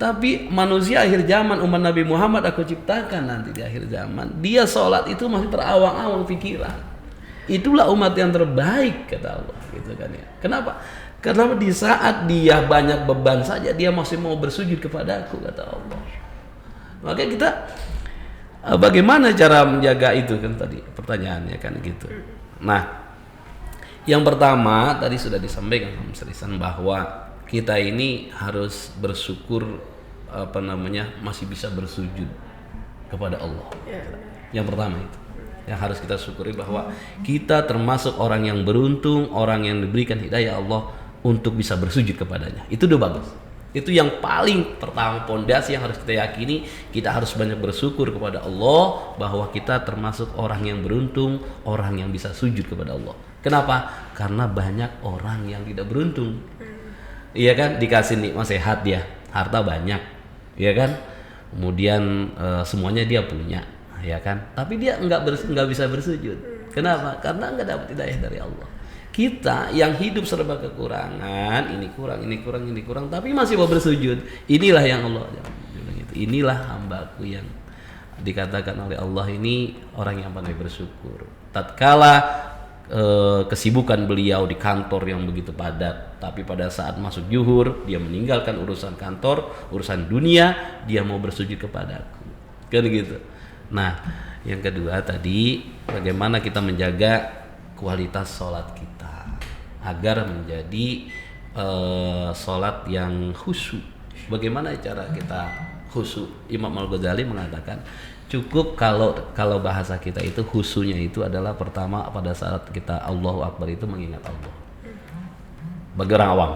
Tapi manusia akhir zaman, umat Nabi Muhammad aku ciptakan nanti di akhir zaman, dia sholat itu masih terawang-awang pikiran. Itulah umat yang terbaik kata Allah gitu kan ya. Kenapa? Karena di saat dia banyak beban saja dia masih mau bersujud kepadaku kata Allah. Makanya kita bagaimana cara menjaga itu kan tadi pertanyaannya kan gitu. Nah, yang pertama tadi sudah disampaikan sama Serisan bahwa kita ini harus bersyukur masih bisa bersujud kepada Allah. Yang pertama itu yang harus kita syukuri bahwa kita termasuk orang yang beruntung, orang yang diberikan hidayah Allah untuk bisa bersujud kepadanya. Itu udah bagus. Itu yang paling pertama, pondasi yang harus kita yakini. Kita harus banyak bersyukur kepada Allah bahwa kita termasuk orang yang beruntung, orang yang bisa sujud kepada Allah. Kenapa? Karena banyak orang yang tidak beruntung. Iya kan, dikasih nikmat sehat dia, harta banyak, iya kan, kemudian semuanya dia punya, ya kan, tapi dia nggak bisa bersujud. Kenapa? Karena nggak dapat hidayah dari Allah. Kita yang hidup serba kekurangan, ini kurang, tapi masih mau bersujud. Inilah yang Allah bilang itu. Inilah hambaku yang dikatakan oleh Allah ini orang yang pandai bersyukur. Tatkala kesibukan beliau di kantor yang begitu padat, tapi pada saat masuk zuhur dia meninggalkan urusan kantor, urusan dunia, dia mau bersujud kepadaku, kan gitu. Nah, yang kedua tadi bagaimana kita menjaga kualitas sholat kita agar menjadi sholat yang khusyuk. Bagaimana cara kita khusyuk? Imam Al-Ghazali mengatakan cukup kalau bahasa kita itu khusyuknya itu adalah pertama pada saat kita Allahu Akbar itu mengingat Allah. Bagi orang awam,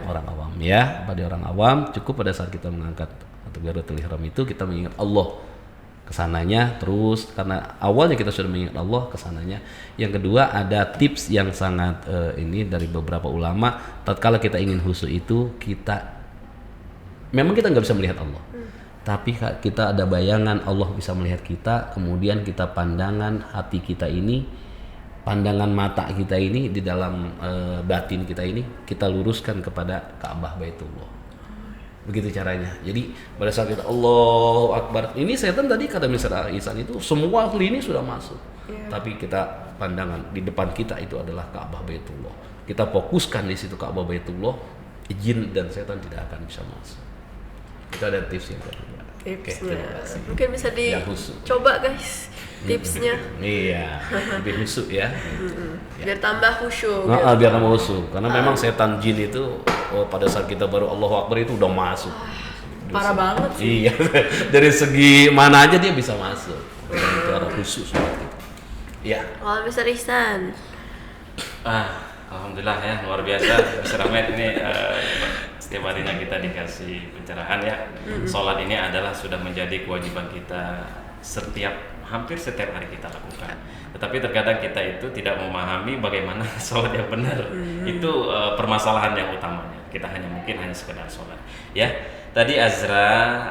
orang awam ya, bagi orang awam cukup pada saat kita mengangkat takbiratul ihram itu kita mengingat Allah kesananya, terus karena awalnya kita sudah mengingat Allah kesananya. Yang kedua ada tips yang sangat ini dari beberapa ulama, tatkala kita ingin khusyuk itu kita memang kita nggak bisa melihat Allah, tapi kita ada bayangan Allah bisa melihat kita, kemudian kita pandangan hati kita ini, pandangan mata kita ini di dalam batin kita ini kita luruskan kepada Ka'bah Baitullah. Begitu caranya. Jadi pada saat kita Allahu Akbar, ini setan tadi kata Mr. Ihsan itu semua lini sudah masuk, tapi kita pandangan di depan kita itu adalah Ka'bah Baitullah. Kita fokuskan di situ Ka'bah Baitullah, jin dan setan tidak akan bisa masuk. Itu ada tips yang kedua. Tipsnya mungkin bisa dicoba guys tipsnya. Iya, lebih khusyuk ya. Biar tambah khusyuk. Biar tambah khusyuk. Karena memang setan jin itu pada saat kita baru Allahu Akbar itu udah masuk. Parah banget sih. Iya, dari segi mana aja dia bisa masuk. Itu ada khusyuk seperti itu. Iya. Kalau Mr. Ihsan. Alhamdulillah ya, luar biasa Mr. Ahmed ini setiap harinya kita dikasih pencerahan ya. Sholat ini adalah sudah menjadi kewajiban kita hampir setiap hari kita lakukan. Tetapi terkadang kita itu tidak memahami bagaimana sholat yang benar. Itu permasalahan yang utamanya. Kita mungkin hanya sekedar sholat. Ya, tadi Azra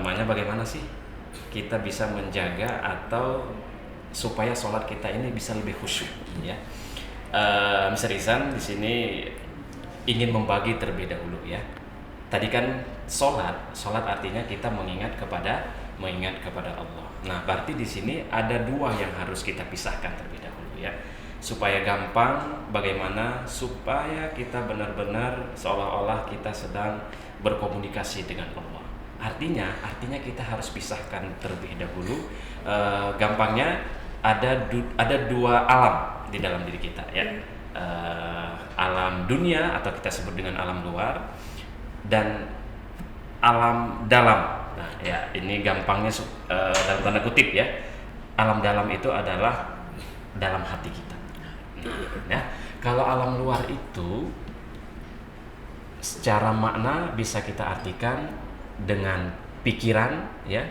bagaimana sih kita bisa menjaga atau supaya sholat kita ini bisa lebih khusyuk ya. Mr. Ihsan di sini ingin membagi terlebih dahulu ya. Tadi kan sholat artinya kita mengingat kepada Allah. Nah, berarti di sini ada dua yang harus kita pisahkan terlebih dahulu ya. Supaya gampang bagaimana supaya kita benar-benar seolah-olah kita sedang berkomunikasi dengan Allah. Artinya kita harus pisahkan terlebih dahulu. Gampangnya ada dua alam di dalam diri kita ya. Alam dunia atau kita sebut dengan alam luar dan alam dalam. Nah, ya ini gampangnya dalam tanda kutip ya. Alam dalam itu adalah dalam hati kita. Ya, kalau alam luar itu secara makna bisa kita artikan dengan pikiran ya,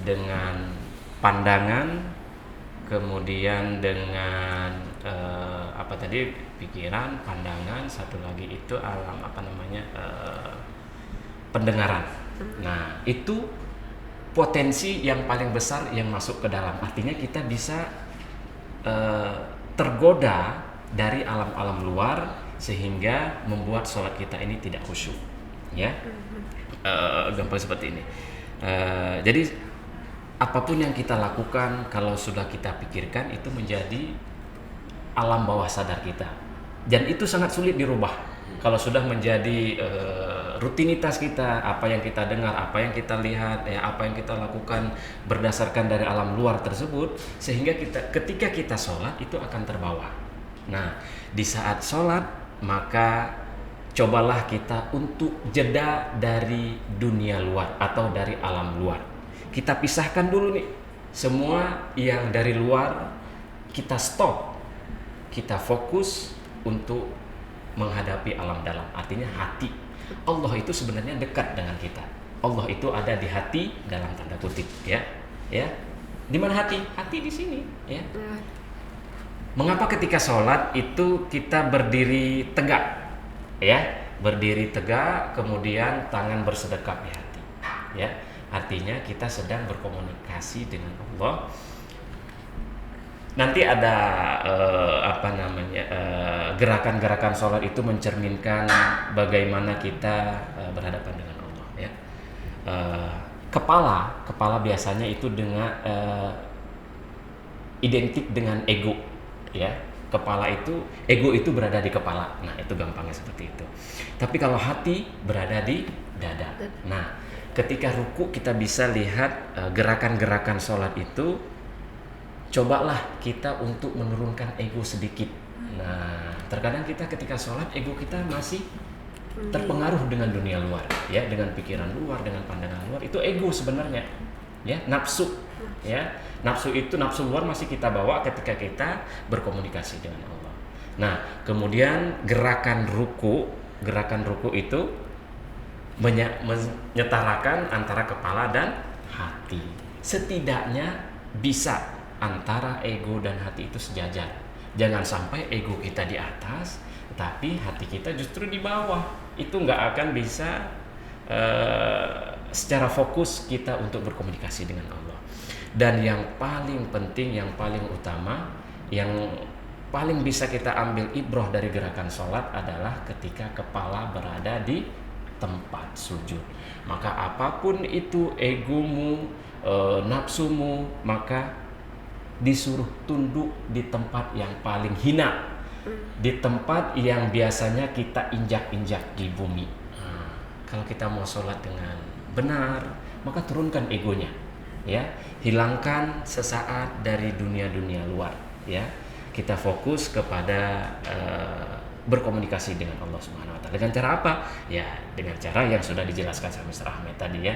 dengan pandangan, kemudian dengan pikiran, pandangan, satu lagi itu alam pendengaran. Nah, itu potensi yang paling besar yang masuk ke dalam. Artinya kita bisa tergoda dari alam-alam luar sehingga membuat sholat kita ini tidak khusyuk. Ya, gampang seperti ini. Jadi apapun yang kita lakukan kalau sudah kita pikirkan itu menjadi alam bawah sadar kita, dan itu sangat sulit dirubah kalau sudah menjadi rutinitas kita. Apa yang kita dengar, apa yang kita lihat, apa yang kita lakukan berdasarkan dari alam luar tersebut, sehingga ketika kita sholat itu akan terbawa. Nah, di saat sholat maka cobalah kita untuk jeda dari dunia luar atau dari alam luar. Kita pisahkan dulu nih semua yang dari luar, kita stop. Kita fokus untuk menghadapi alam dalam, artinya hati. Allah itu sebenarnya dekat dengan kita. Allah itu ada di hati dalam tanda kutip, ya. Di mana hati? Hati di sini, ya. Mengapa ketika sholat itu kita berdiri tegak, ya? Berdiri tegak, kemudian tangan bersedekap di hati, ya. Artinya kita sedang berkomunikasi dengan Allah. Nanti ada gerakan-gerakan sholat itu mencerminkan bagaimana kita berhadapan dengan Allah ya. Kepala biasanya itu dengan identik dengan ego ya. Kepala itu, ego itu berada di kepala. Nah, itu gampangnya seperti itu. Tapi kalau hati berada di dada. Nah, ketika ruku kita bisa lihat gerakan-gerakan sholat itu, cobalah kita untuk menurunkan ego sedikit. Nah, terkadang kita ketika sholat, ego kita masih terpengaruh dengan dunia luar, ya, dengan pikiran luar, dengan pandangan luar. Itu ego sebenarnya, ya, nafsu, ya. Nafsu itu, nafsu luar masih kita bawa ketika kita berkomunikasi dengan Allah. Nah, kemudian gerakan ruku itu menyetarakan antara kepala dan hati. Setidaknya bisa antara ego dan hati itu sejajar. Jangan sampai ego kita di atas, tapi hati kita justru di bawah. Itu nggak akan bisa secara fokus kita untuk berkomunikasi dengan Allah. Dan yang paling penting, yang paling utama, yang paling bisa kita ambil ibrah dari gerakan sholat adalah ketika kepala berada di tempat sujud. Maka apapun itu egomu, nafsumu, maka disuruh tunduk di tempat yang paling hina, di tempat yang biasanya kita injak-injak di bumi. Kalau kita mau sholat dengan benar, maka turunkan egonya, ya, hilangkan sesaat dari dunia-dunia luar, ya. Kita fokus kepada berkomunikasi dengan Allah Subhanahu Wa Taala. Dengan cara apa? Ya, dengan cara yang sudah dijelaskan sama Mr. Ahmed tadi, ya,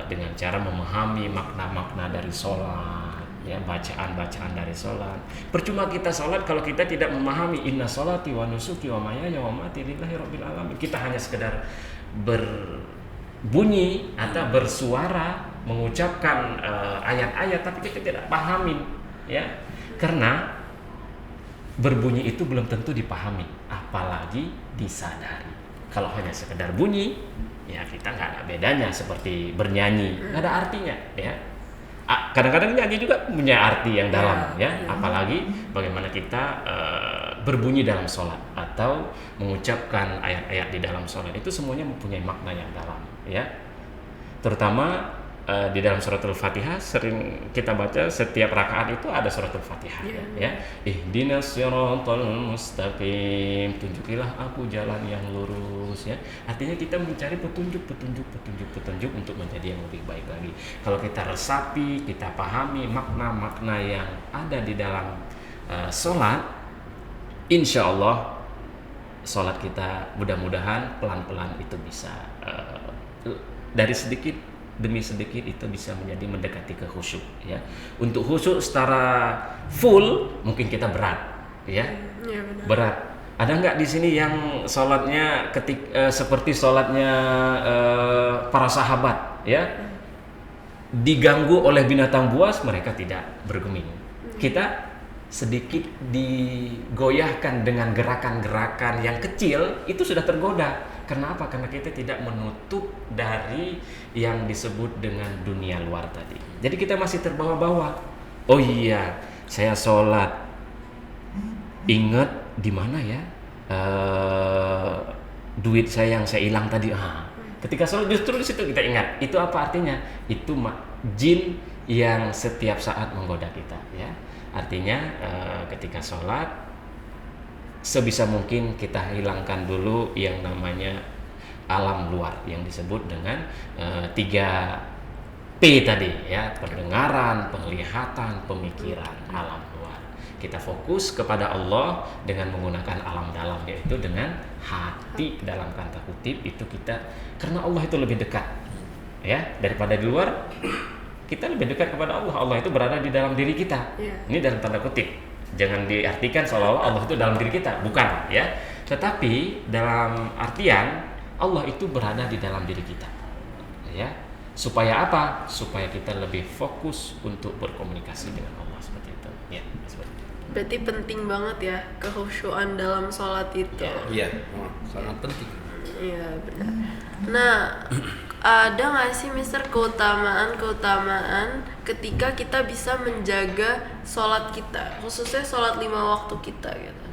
dengan cara memahami makna-makna dari sholat, ya, bacaan-bacaan dari sholat. Percuma kita sholat kalau kita tidak memahami inna sholati wa nusuki wa mahyaya wa mamati lillahi rabbil alamin. Kita hanya sekedar berbunyi atau bersuara mengucapkan ayat-ayat, tapi kita tidak pahamin, ya. Karena berbunyi itu belum tentu dipahami, apalagi disadari. Kalau hanya sekedar bunyi, ya kita nggak ada bedanya seperti bernyanyi, nggak ada artinya, ya. Kadang-kadang nyanyi juga punya arti yang dalam, ya. Apalagi bagaimana kita berbunyi dalam sholat atau mengucapkan ayat-ayat di dalam sholat, itu semuanya mempunyai makna yang dalam, ya. Terutama di dalam suratul Fatihah sering kita baca, setiap rakaat itu ada suratul Fatihah, ya. Ihdinas siratal mustaqim, tunjukilah aku jalan yang lurus, ya. Artinya kita mencari petunjuk untuk menjadi yang lebih baik lagi. Kalau kita resapi, kita pahami makna-makna yang ada di dalam sholat, insya Allah sholat kita mudah-mudahan pelan-pelan itu bisa dari sedikit demi sedikit itu bisa menjadi mendekati ke khusyuk, ya. Untuk khusyuk secara full mungkin kita berat, ya. Ya, benar. Berat. Ada nggak di sini yang sholatnya seperti sholatnya para sahabat, ya, diganggu oleh binatang buas, mereka tidak bergeming. Kita sedikit digoyahkan dengan gerakan-gerakan yang kecil, itu sudah tergoda. Kenapa? Karena kita tidak menutup dari yang disebut dengan dunia luar tadi. Jadi kita masih terbawa-bawa. Oh iya, saya sholat, ingat di mana ya duit saya yang saya hilang tadi. Ketika sholat justru di situ kita ingat. Itu apa artinya? Itu jin yang setiap saat menggoda kita, ya. Artinya ketika sholat sebisa mungkin kita hilangkan dulu yang namanya alam luar yang disebut dengan 3P tadi, ya, pendengaran, penglihatan, pemikiran, alam luar. Kita fokus kepada Allah dengan menggunakan alam dalam, yaitu dengan hati dalam tanda kutip itu kita, karena Allah itu lebih dekat, ya, daripada di luar. Kita lebih dekat kepada Allah. Allah itu berada di dalam diri kita. Ini dalam tanda kutip. Jangan diartikan seolah-olah Allah itu dalam diri kita, bukan, ya. Tetapi dalam artian Allah itu berada di dalam diri kita, ya. Supaya apa? Supaya kita lebih fokus untuk berkomunikasi dengan Allah, seperti itu, ya. Seperti itu. Berarti penting banget ya kekhusyuan dalam sholat itu. Iya, sangat penting. Iya, benar. Nah, ada nggak sih Mister keutamaan ketika kita bisa menjaga sholat kita, khususnya sholat 5 waktu kita, gitu?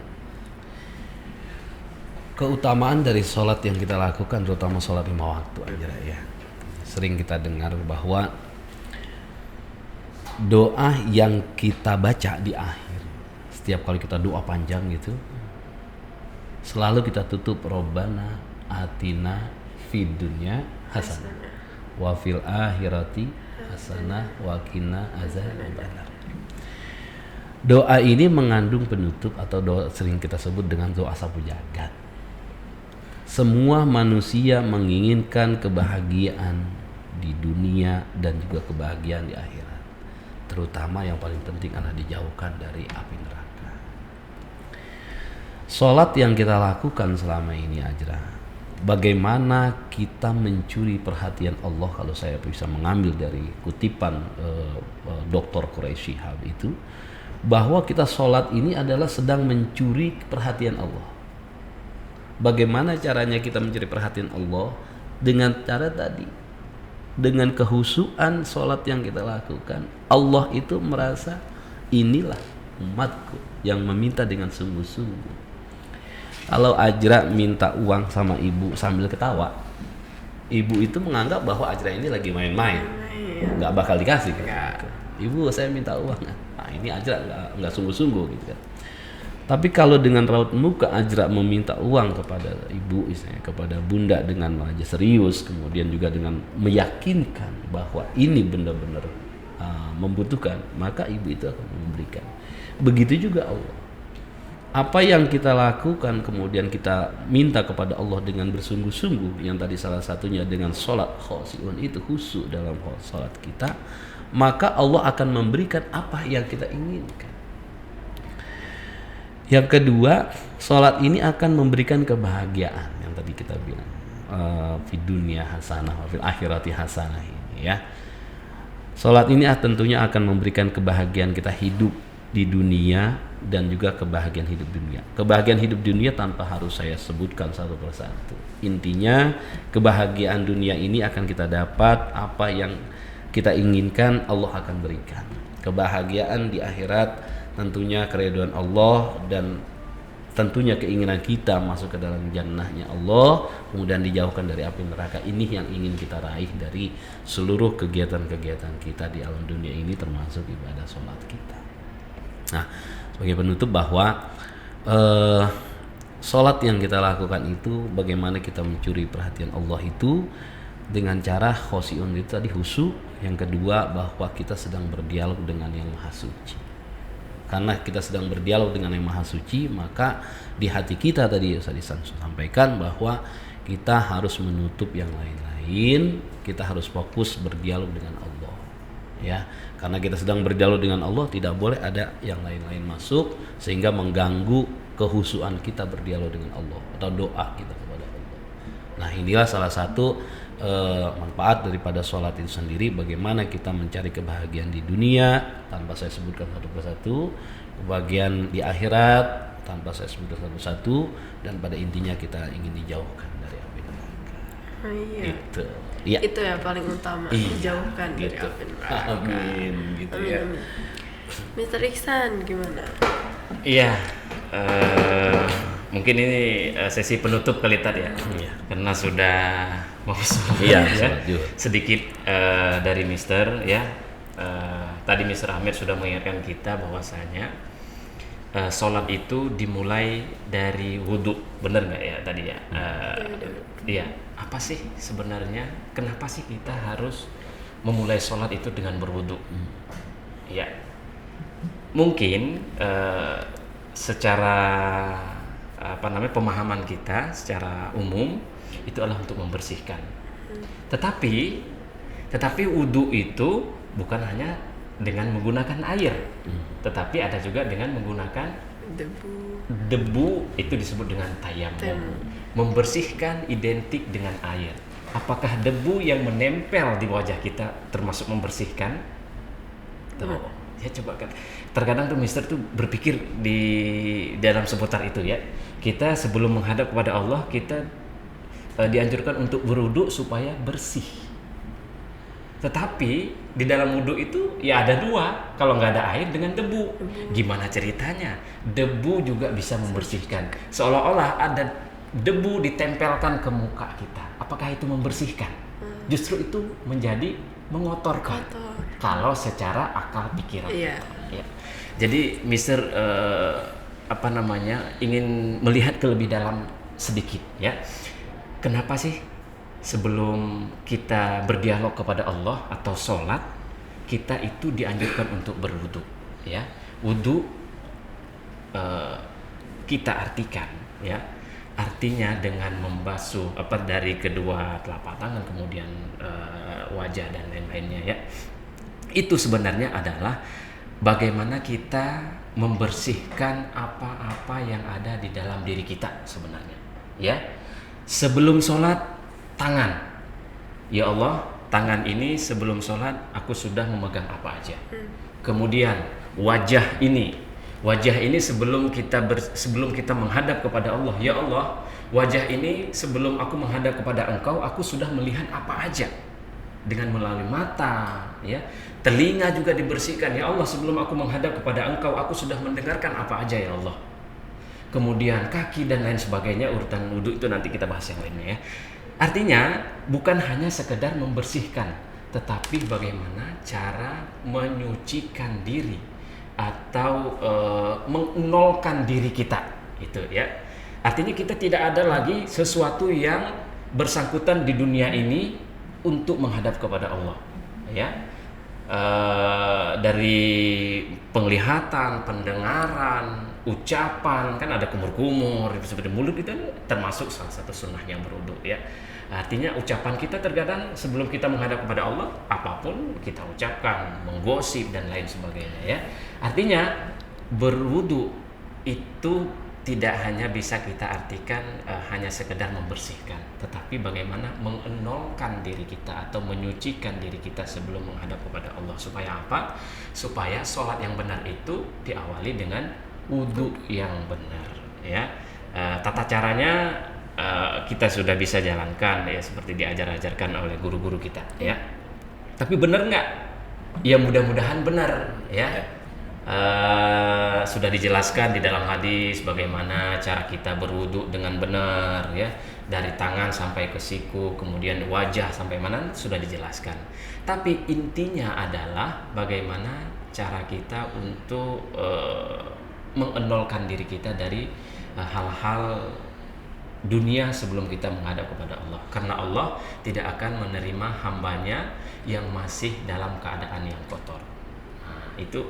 Keutamaan dari sholat yang kita lakukan, terutama sholat 5 waktu aja, ya. Sering kita dengar bahwa doa yang kita baca di akhir setiap kali kita doa panjang gitu, selalu kita tutup Robbana atina fid dunya hasanah wa fil akhirati hasanah wa qina azabannar. Doa ini mengandung penutup atau doa sering kita sebut dengan doa sapu jagat. Semua manusia menginginkan kebahagiaan di dunia dan juga kebahagiaan di akhirat. Terutama yang paling penting adalah dijauhkan dari api neraka. Sholat yang kita lakukan selama ini Ajra, bagaimana kita mencuri perhatian Allah, kalau saya bisa mengambil dari kutipan Dr. Quraisy Shihab itu, bahwa kita sholat ini adalah sedang mencuri perhatian Allah. Bagaimana caranya kita mencuri perhatian Allah? Dengan cara tadi, dengan kehusuan sholat yang kita lakukan, Allah itu merasa inilah umatku yang meminta dengan sungguh-sungguh. Kalau Ajra minta uang sama ibu sambil ketawa, ibu itu menganggap bahwa Ajra ini lagi main-main, nggak bakal dikasih kan? Ibu saya minta uang, nah ini Ajra nggak sungguh-sungguh gitu kan. Tapi kalau dengan raut muka Ajra meminta uang kepada ibu, misalnya kepada bunda dengan wajah serius, kemudian juga dengan meyakinkan bahwa ini benar-benar membutuhkan, maka ibu itu akan memberikan. Begitu juga Allah. Apa yang kita lakukan kemudian kita minta kepada Allah dengan bersungguh-sungguh, yang tadi salah satunya dengan sholat khosyi'un itu khusyuk dalam sholat kita, maka Allah akan memberikan apa yang kita inginkan. Yang kedua, sholat ini akan memberikan kebahagiaan yang tadi kita bilang, fid dunya hasanah wa fil akhirati hasanah ini ya. Sholat ini tentunya akan memberikan kebahagiaan kita hidup di dunia dan juga kebahagiaan hidup dunia. Kebahagiaan hidup dunia tanpa harus saya sebutkan satu persatu. Intinya kebahagiaan dunia ini akan kita dapat, apa yang kita inginkan Allah akan berikan. Kebahagiaan di akhirat tentunya keridhaan Allah dan tentunya keinginan kita masuk ke dalam jannahnya Allah, kemudian dijauhkan dari api neraka. Ini yang ingin kita raih dari seluruh kegiatan-kegiatan kita di alam dunia ini, termasuk ibadah sholat kita. Nah, sebagai penutup bahwa sholat yang kita lakukan itu, bagaimana kita mencuri perhatian Allah itu dengan cara khosyi'un itu tadi, khusyuk. Yang kedua, bahwa kita sedang berdialog dengan yang maha suci. Karena kita sedang berdialog dengan yang maha suci, maka di hati kita tadi saya sampaikan bahwa kita harus menutup yang lain-lain, kita harus fokus berdialog dengan Allah. Ya, karena kita sedang berdialog dengan Allah, tidak boleh ada yang lain-lain masuk sehingga mengganggu kehusuan kita berdialog dengan Allah atau doa kita kepada Allah. Nah, inilah salah satu manfaat daripada sholat itu sendiri, bagaimana kita mencari kebahagiaan di dunia tanpa saya sebutkan satu persatu, kebahagiaan di akhirat tanpa saya sebutkan satu-satu, dan pada intinya kita ingin dijauhkan dari api neraka. Iya. Gitu. Ya. Itu yang paling utama, dijauhkan dari gitu. api neraka. Amin, gitu Amin, ya. amin. Mr. Iksan gimana? Iya, mungkin ini sesi penutup kali tadi ya, karena sudah mau sholat ya. Sedikit dari Mister ya. Tadi Mister Ahmed sudah mengingatkan kita bahwasanya sholat itu dimulai dari wudhu, benar nggak ya tadi ya? Iya. Apa sih sebenarnya? Kenapa sih kita harus memulai sholat itu dengan berwudhu? Ya, mungkin secara pemahaman kita secara umum itu adalah untuk membersihkan. Tetapi wudhu itu bukan hanya dengan menggunakan air, tetapi ada juga dengan menggunakan debu, itu disebut dengan tayamum. Membersihkan identik dengan air. Apakah debu yang menempel di wajah kita termasuk membersihkan? Ya coba kan. Terkadang tuh Mister tuh berpikir di dalam seputar itu ya. Kita sebelum menghadap kepada Allah, kita dianjurkan untuk berwudu supaya bersih. Tetapi di dalam wudu itu ya ada dua, kalau nggak ada air dengan debu. Gimana ceritanya? Debu juga bisa membersihkan. Seolah-olah ada debu ditempelkan ke muka kita. Apakah itu membersihkan? Justru itu menjadi mengotorkan. Kalau secara akal pikiran. Iya. Ya. Jadi Mister ingin melihat ke lebih dalam sedikit ya. Kenapa sih sebelum kita berdialog kepada Allah atau sholat, kita itu dianjurkan untuk berwudu ya. Wudu kita artikan ya, artinya dengan membasuh dari kedua telapak tangan, kemudian wajah dan lain-lainnya ya. Itu sebenarnya adalah bagaimana kita membersihkan apa-apa yang ada di dalam diri kita sebenarnya ya. Sebelum sholat, tangan, ya Allah, tangan ini sebelum sholat aku sudah memegang apa aja. Kemudian wajah ini sebelum kita menghadap kepada Allah, ya Allah, wajah ini sebelum aku menghadap kepada Engkau, aku sudah melihat apa aja dengan melalui mata, ya. Telinga juga dibersihkan, ya Allah, sebelum aku menghadap kepada Engkau, aku sudah mendengarkan apa aja, ya Allah. Kemudian kaki dan lain sebagainya, urutan wudhu itu nanti kita bahas yang lainnya ya. Artinya bukan hanya sekedar membersihkan, tetapi bagaimana cara menyucikan diri atau mengnolkan diri kita, itu ya. Artinya kita tidak ada lagi sesuatu yang bersangkutan di dunia ini untuk menghadap kepada Allah, ya. Dari penglihatan, pendengaran, ucapan, kan ada kumur-kumur seperti mulut, itu termasuk salah satu sunnah yang berwudu ya. Artinya ucapan kita terkadang sebelum kita menghadap kepada Allah, apapun kita ucapkan, menggosip dan lain sebagainya ya. Artinya berwudu itu tidak hanya bisa kita artikan hanya sekedar membersihkan, tetapi bagaimana mengenolkan diri kita atau menyucikan diri kita sebelum menghadap kepada Allah. Supaya apa? Supaya sholat yang benar itu diawali dengan wudu yang benar ya. Tata caranya kita sudah bisa jalankan ya, seperti diajar-ajarkan oleh guru-guru kita ya. Tapi benar nggak? Ya mudah-mudahan benar ya. Sudah dijelaskan di dalam hadis bagaimana cara kita berwudu dengan benar ya, dari tangan sampai ke siku, kemudian wajah sampai mana, sudah dijelaskan. Tapi intinya adalah bagaimana cara kita untuk mengenolkan diri kita dari hal-hal dunia sebelum kita menghadap kepada Allah, karena Allah tidak akan menerima hambanya yang masih dalam keadaan yang kotor. Itu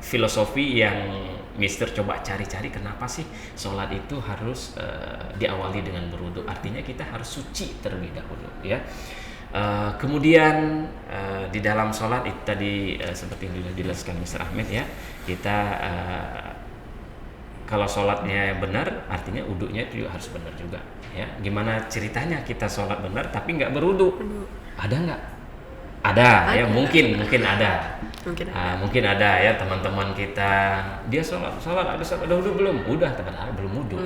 filosofi yang Mister coba cari-cari, kenapa sih sholat itu harus diawali dengan berwudu. Artinya kita harus suci terlebih dahulu ya. Kemudian di dalam sholat itu tadi seperti yang dijelaskan Mister Ahmed ya, kita kalau sholatnya benar, artinya wudunya itu juga harus benar juga ya. Gimana ceritanya kita sholat benar tapi nggak berwudu? Ada nggak? Ada ya, mungkin ada. Mungkin ada ya teman-teman kita, dia sholat ada wudu belum? Udah, teman-teman belum wudu.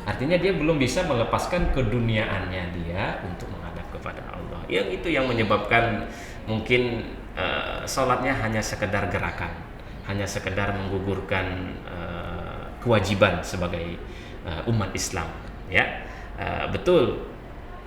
Artinya dia belum bisa melepaskan keduniaannya dia untuk menghadap kepada Allah. Yang itu yang menyebabkan mungkin sholatnya hanya sekedar gerakan, hanya sekedar menggugurkan kewajiban sebagai umat Islam ya. Betul,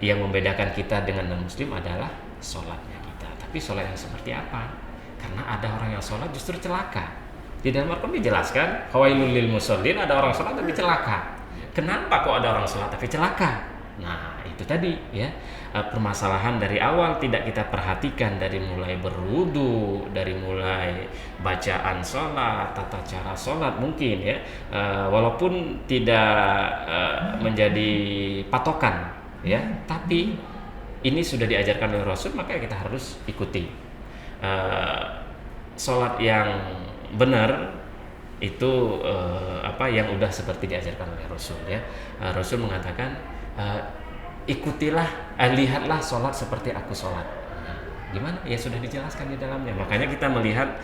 yang membedakan kita dengan non-muslim adalah sholatnya kita. Tapi sholat yang seperti apa? Karena ada orang yang sholat justru celaka. Di dalam Al-Quran dijelaskan, fawailul lil musallin, ada orang sholat tapi celaka. Kenapa kok ada orang sholat tapi celaka? Nah itu tadi ya, permasalahan dari awal tidak kita perhatikan, dari mulai berwudu, dari mulai bacaan sholat, tata cara sholat mungkin ya, walaupun tidak menjadi patokan ya, tapi ini sudah diajarkan oleh Rasul, maka kita harus ikuti. Sholat yang benar itu yang udah seperti diajarkan oleh Rasul ya. Rasul mengatakan ikutilah, lihatlah sholat seperti aku sholat. Gimana? Ya sudah dijelaskan di dalamnya. Makanya kita melihat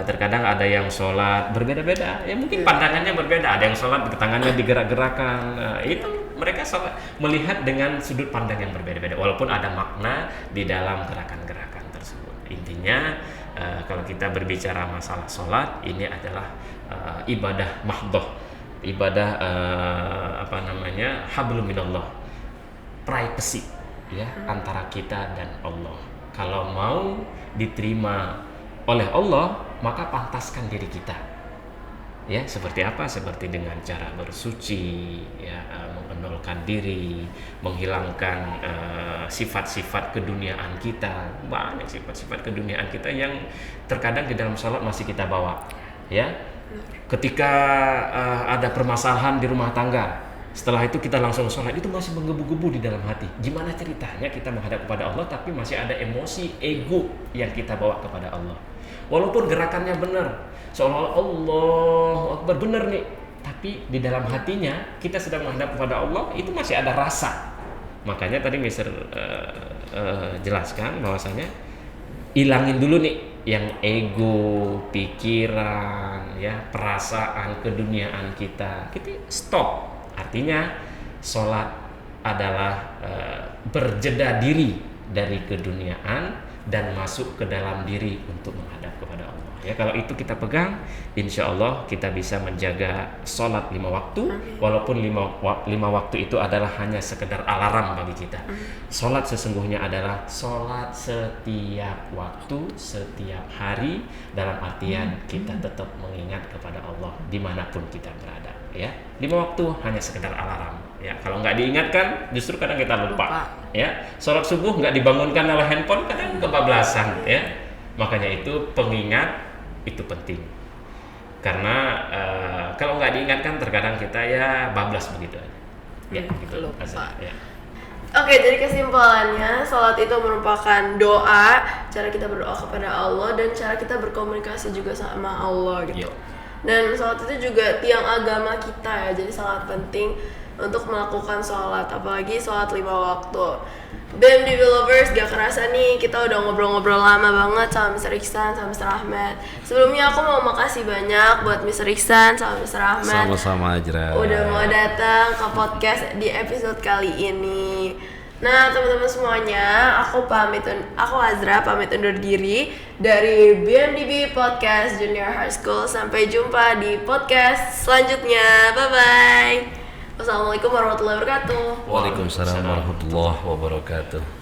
terkadang ada yang sholat berbeda-beda. Ya mungkin pandangannya berbeda. Ada yang sholat tangannya digerak-gerakan. Itu mereka sholat melihat dengan sudut pandang yang berbeda-beda. Walaupun ada makna di dalam gerakan-gerakan tersebut. Intinya kalau kita berbicara masalah sholat, ini adalah ibadah mahdhah, ibadah hablum minallah, privacy ya antara kita dan Allah. Kalau mau diterima oleh Allah, maka pantaskan diri kita. Ya, seperti apa? Seperti dengan cara bersuci, ya, mengendolkan diri, menghilangkan sifat-sifat keduniaan kita. Banyak sifat-sifat keduniaan kita yang terkadang di dalam sholat masih kita bawa. Ya, ketika ada permasalahan di rumah tangga, setelah itu kita langsung sholat, itu masih menggebu-gebu di dalam hati. Gimana ceritanya kita menghadap kepada Allah tapi masih ada emosi ego yang kita bawa kepada Allah. Walaupun gerakannya benar, seolah-olah Allah Akbar benar nih, tapi di dalam hatinya kita sedang menghadap kepada Allah, itu masih ada rasa. Makanya tadi Mister jelaskan bahwasanya ilangin dulu nih yang ego, pikiran, ya, perasaan keduniaan kita stop. Artinya sholat adalah berjeda diri dari keduniaan dan masuk ke dalam diri untuk menghadap kepada Allah. Ya, kalau itu kita pegang, insya Allah kita bisa menjaga sholat 5 waktu, walaupun 5 waktu itu adalah hanya sekedar alarm bagi kita. Sholat sesungguhnya adalah sholat setiap waktu, setiap hari, dalam artian kita tetap mengingat kepada Allah dimanapun kita berada. Ya, 5 waktu hanya sekedar alarm. Ya, kalau nggak diingatkan, justru kadang kita lupa. Ya, sholat subuh nggak dibangunkan oleh handphone, kadang kebablasan. Ya, makanya itu pengingat itu penting. Karena kalau nggak diingatkan, terkadang kita ya bablas begitu aja. Ya, gitu. Lupa. Ya. Oke, jadi kesimpulannya, sholat itu merupakan doa, cara kita berdoa kepada Allah dan cara kita berkomunikasi juga sama Allah gitu. Iya. Dan sholat itu juga tiang agama kita ya, jadi sangat penting untuk melakukan sholat, apalagi sholat 5 waktu. BMDB lovers, gak kerasa nih kita udah ngobrol-ngobrol lama banget sama Mr. Iksan, sama Mr. Ahmed. Sebelumnya aku mau makasih banyak buat Mr. Iksan sama Mr. Ahmed. Sama-sama Ajra. Udah mau datang ke podcast di episode kali ini. Nah, teman-teman semuanya, aku Azra pamit undur diri dari BMDB Podcast Junior High School. Sampai jumpa di podcast selanjutnya. Bye-bye. Wassalamualaikum warahmatullahi wabarakatuh. Waalaikumsalam warahmatullahi wabarakatuh.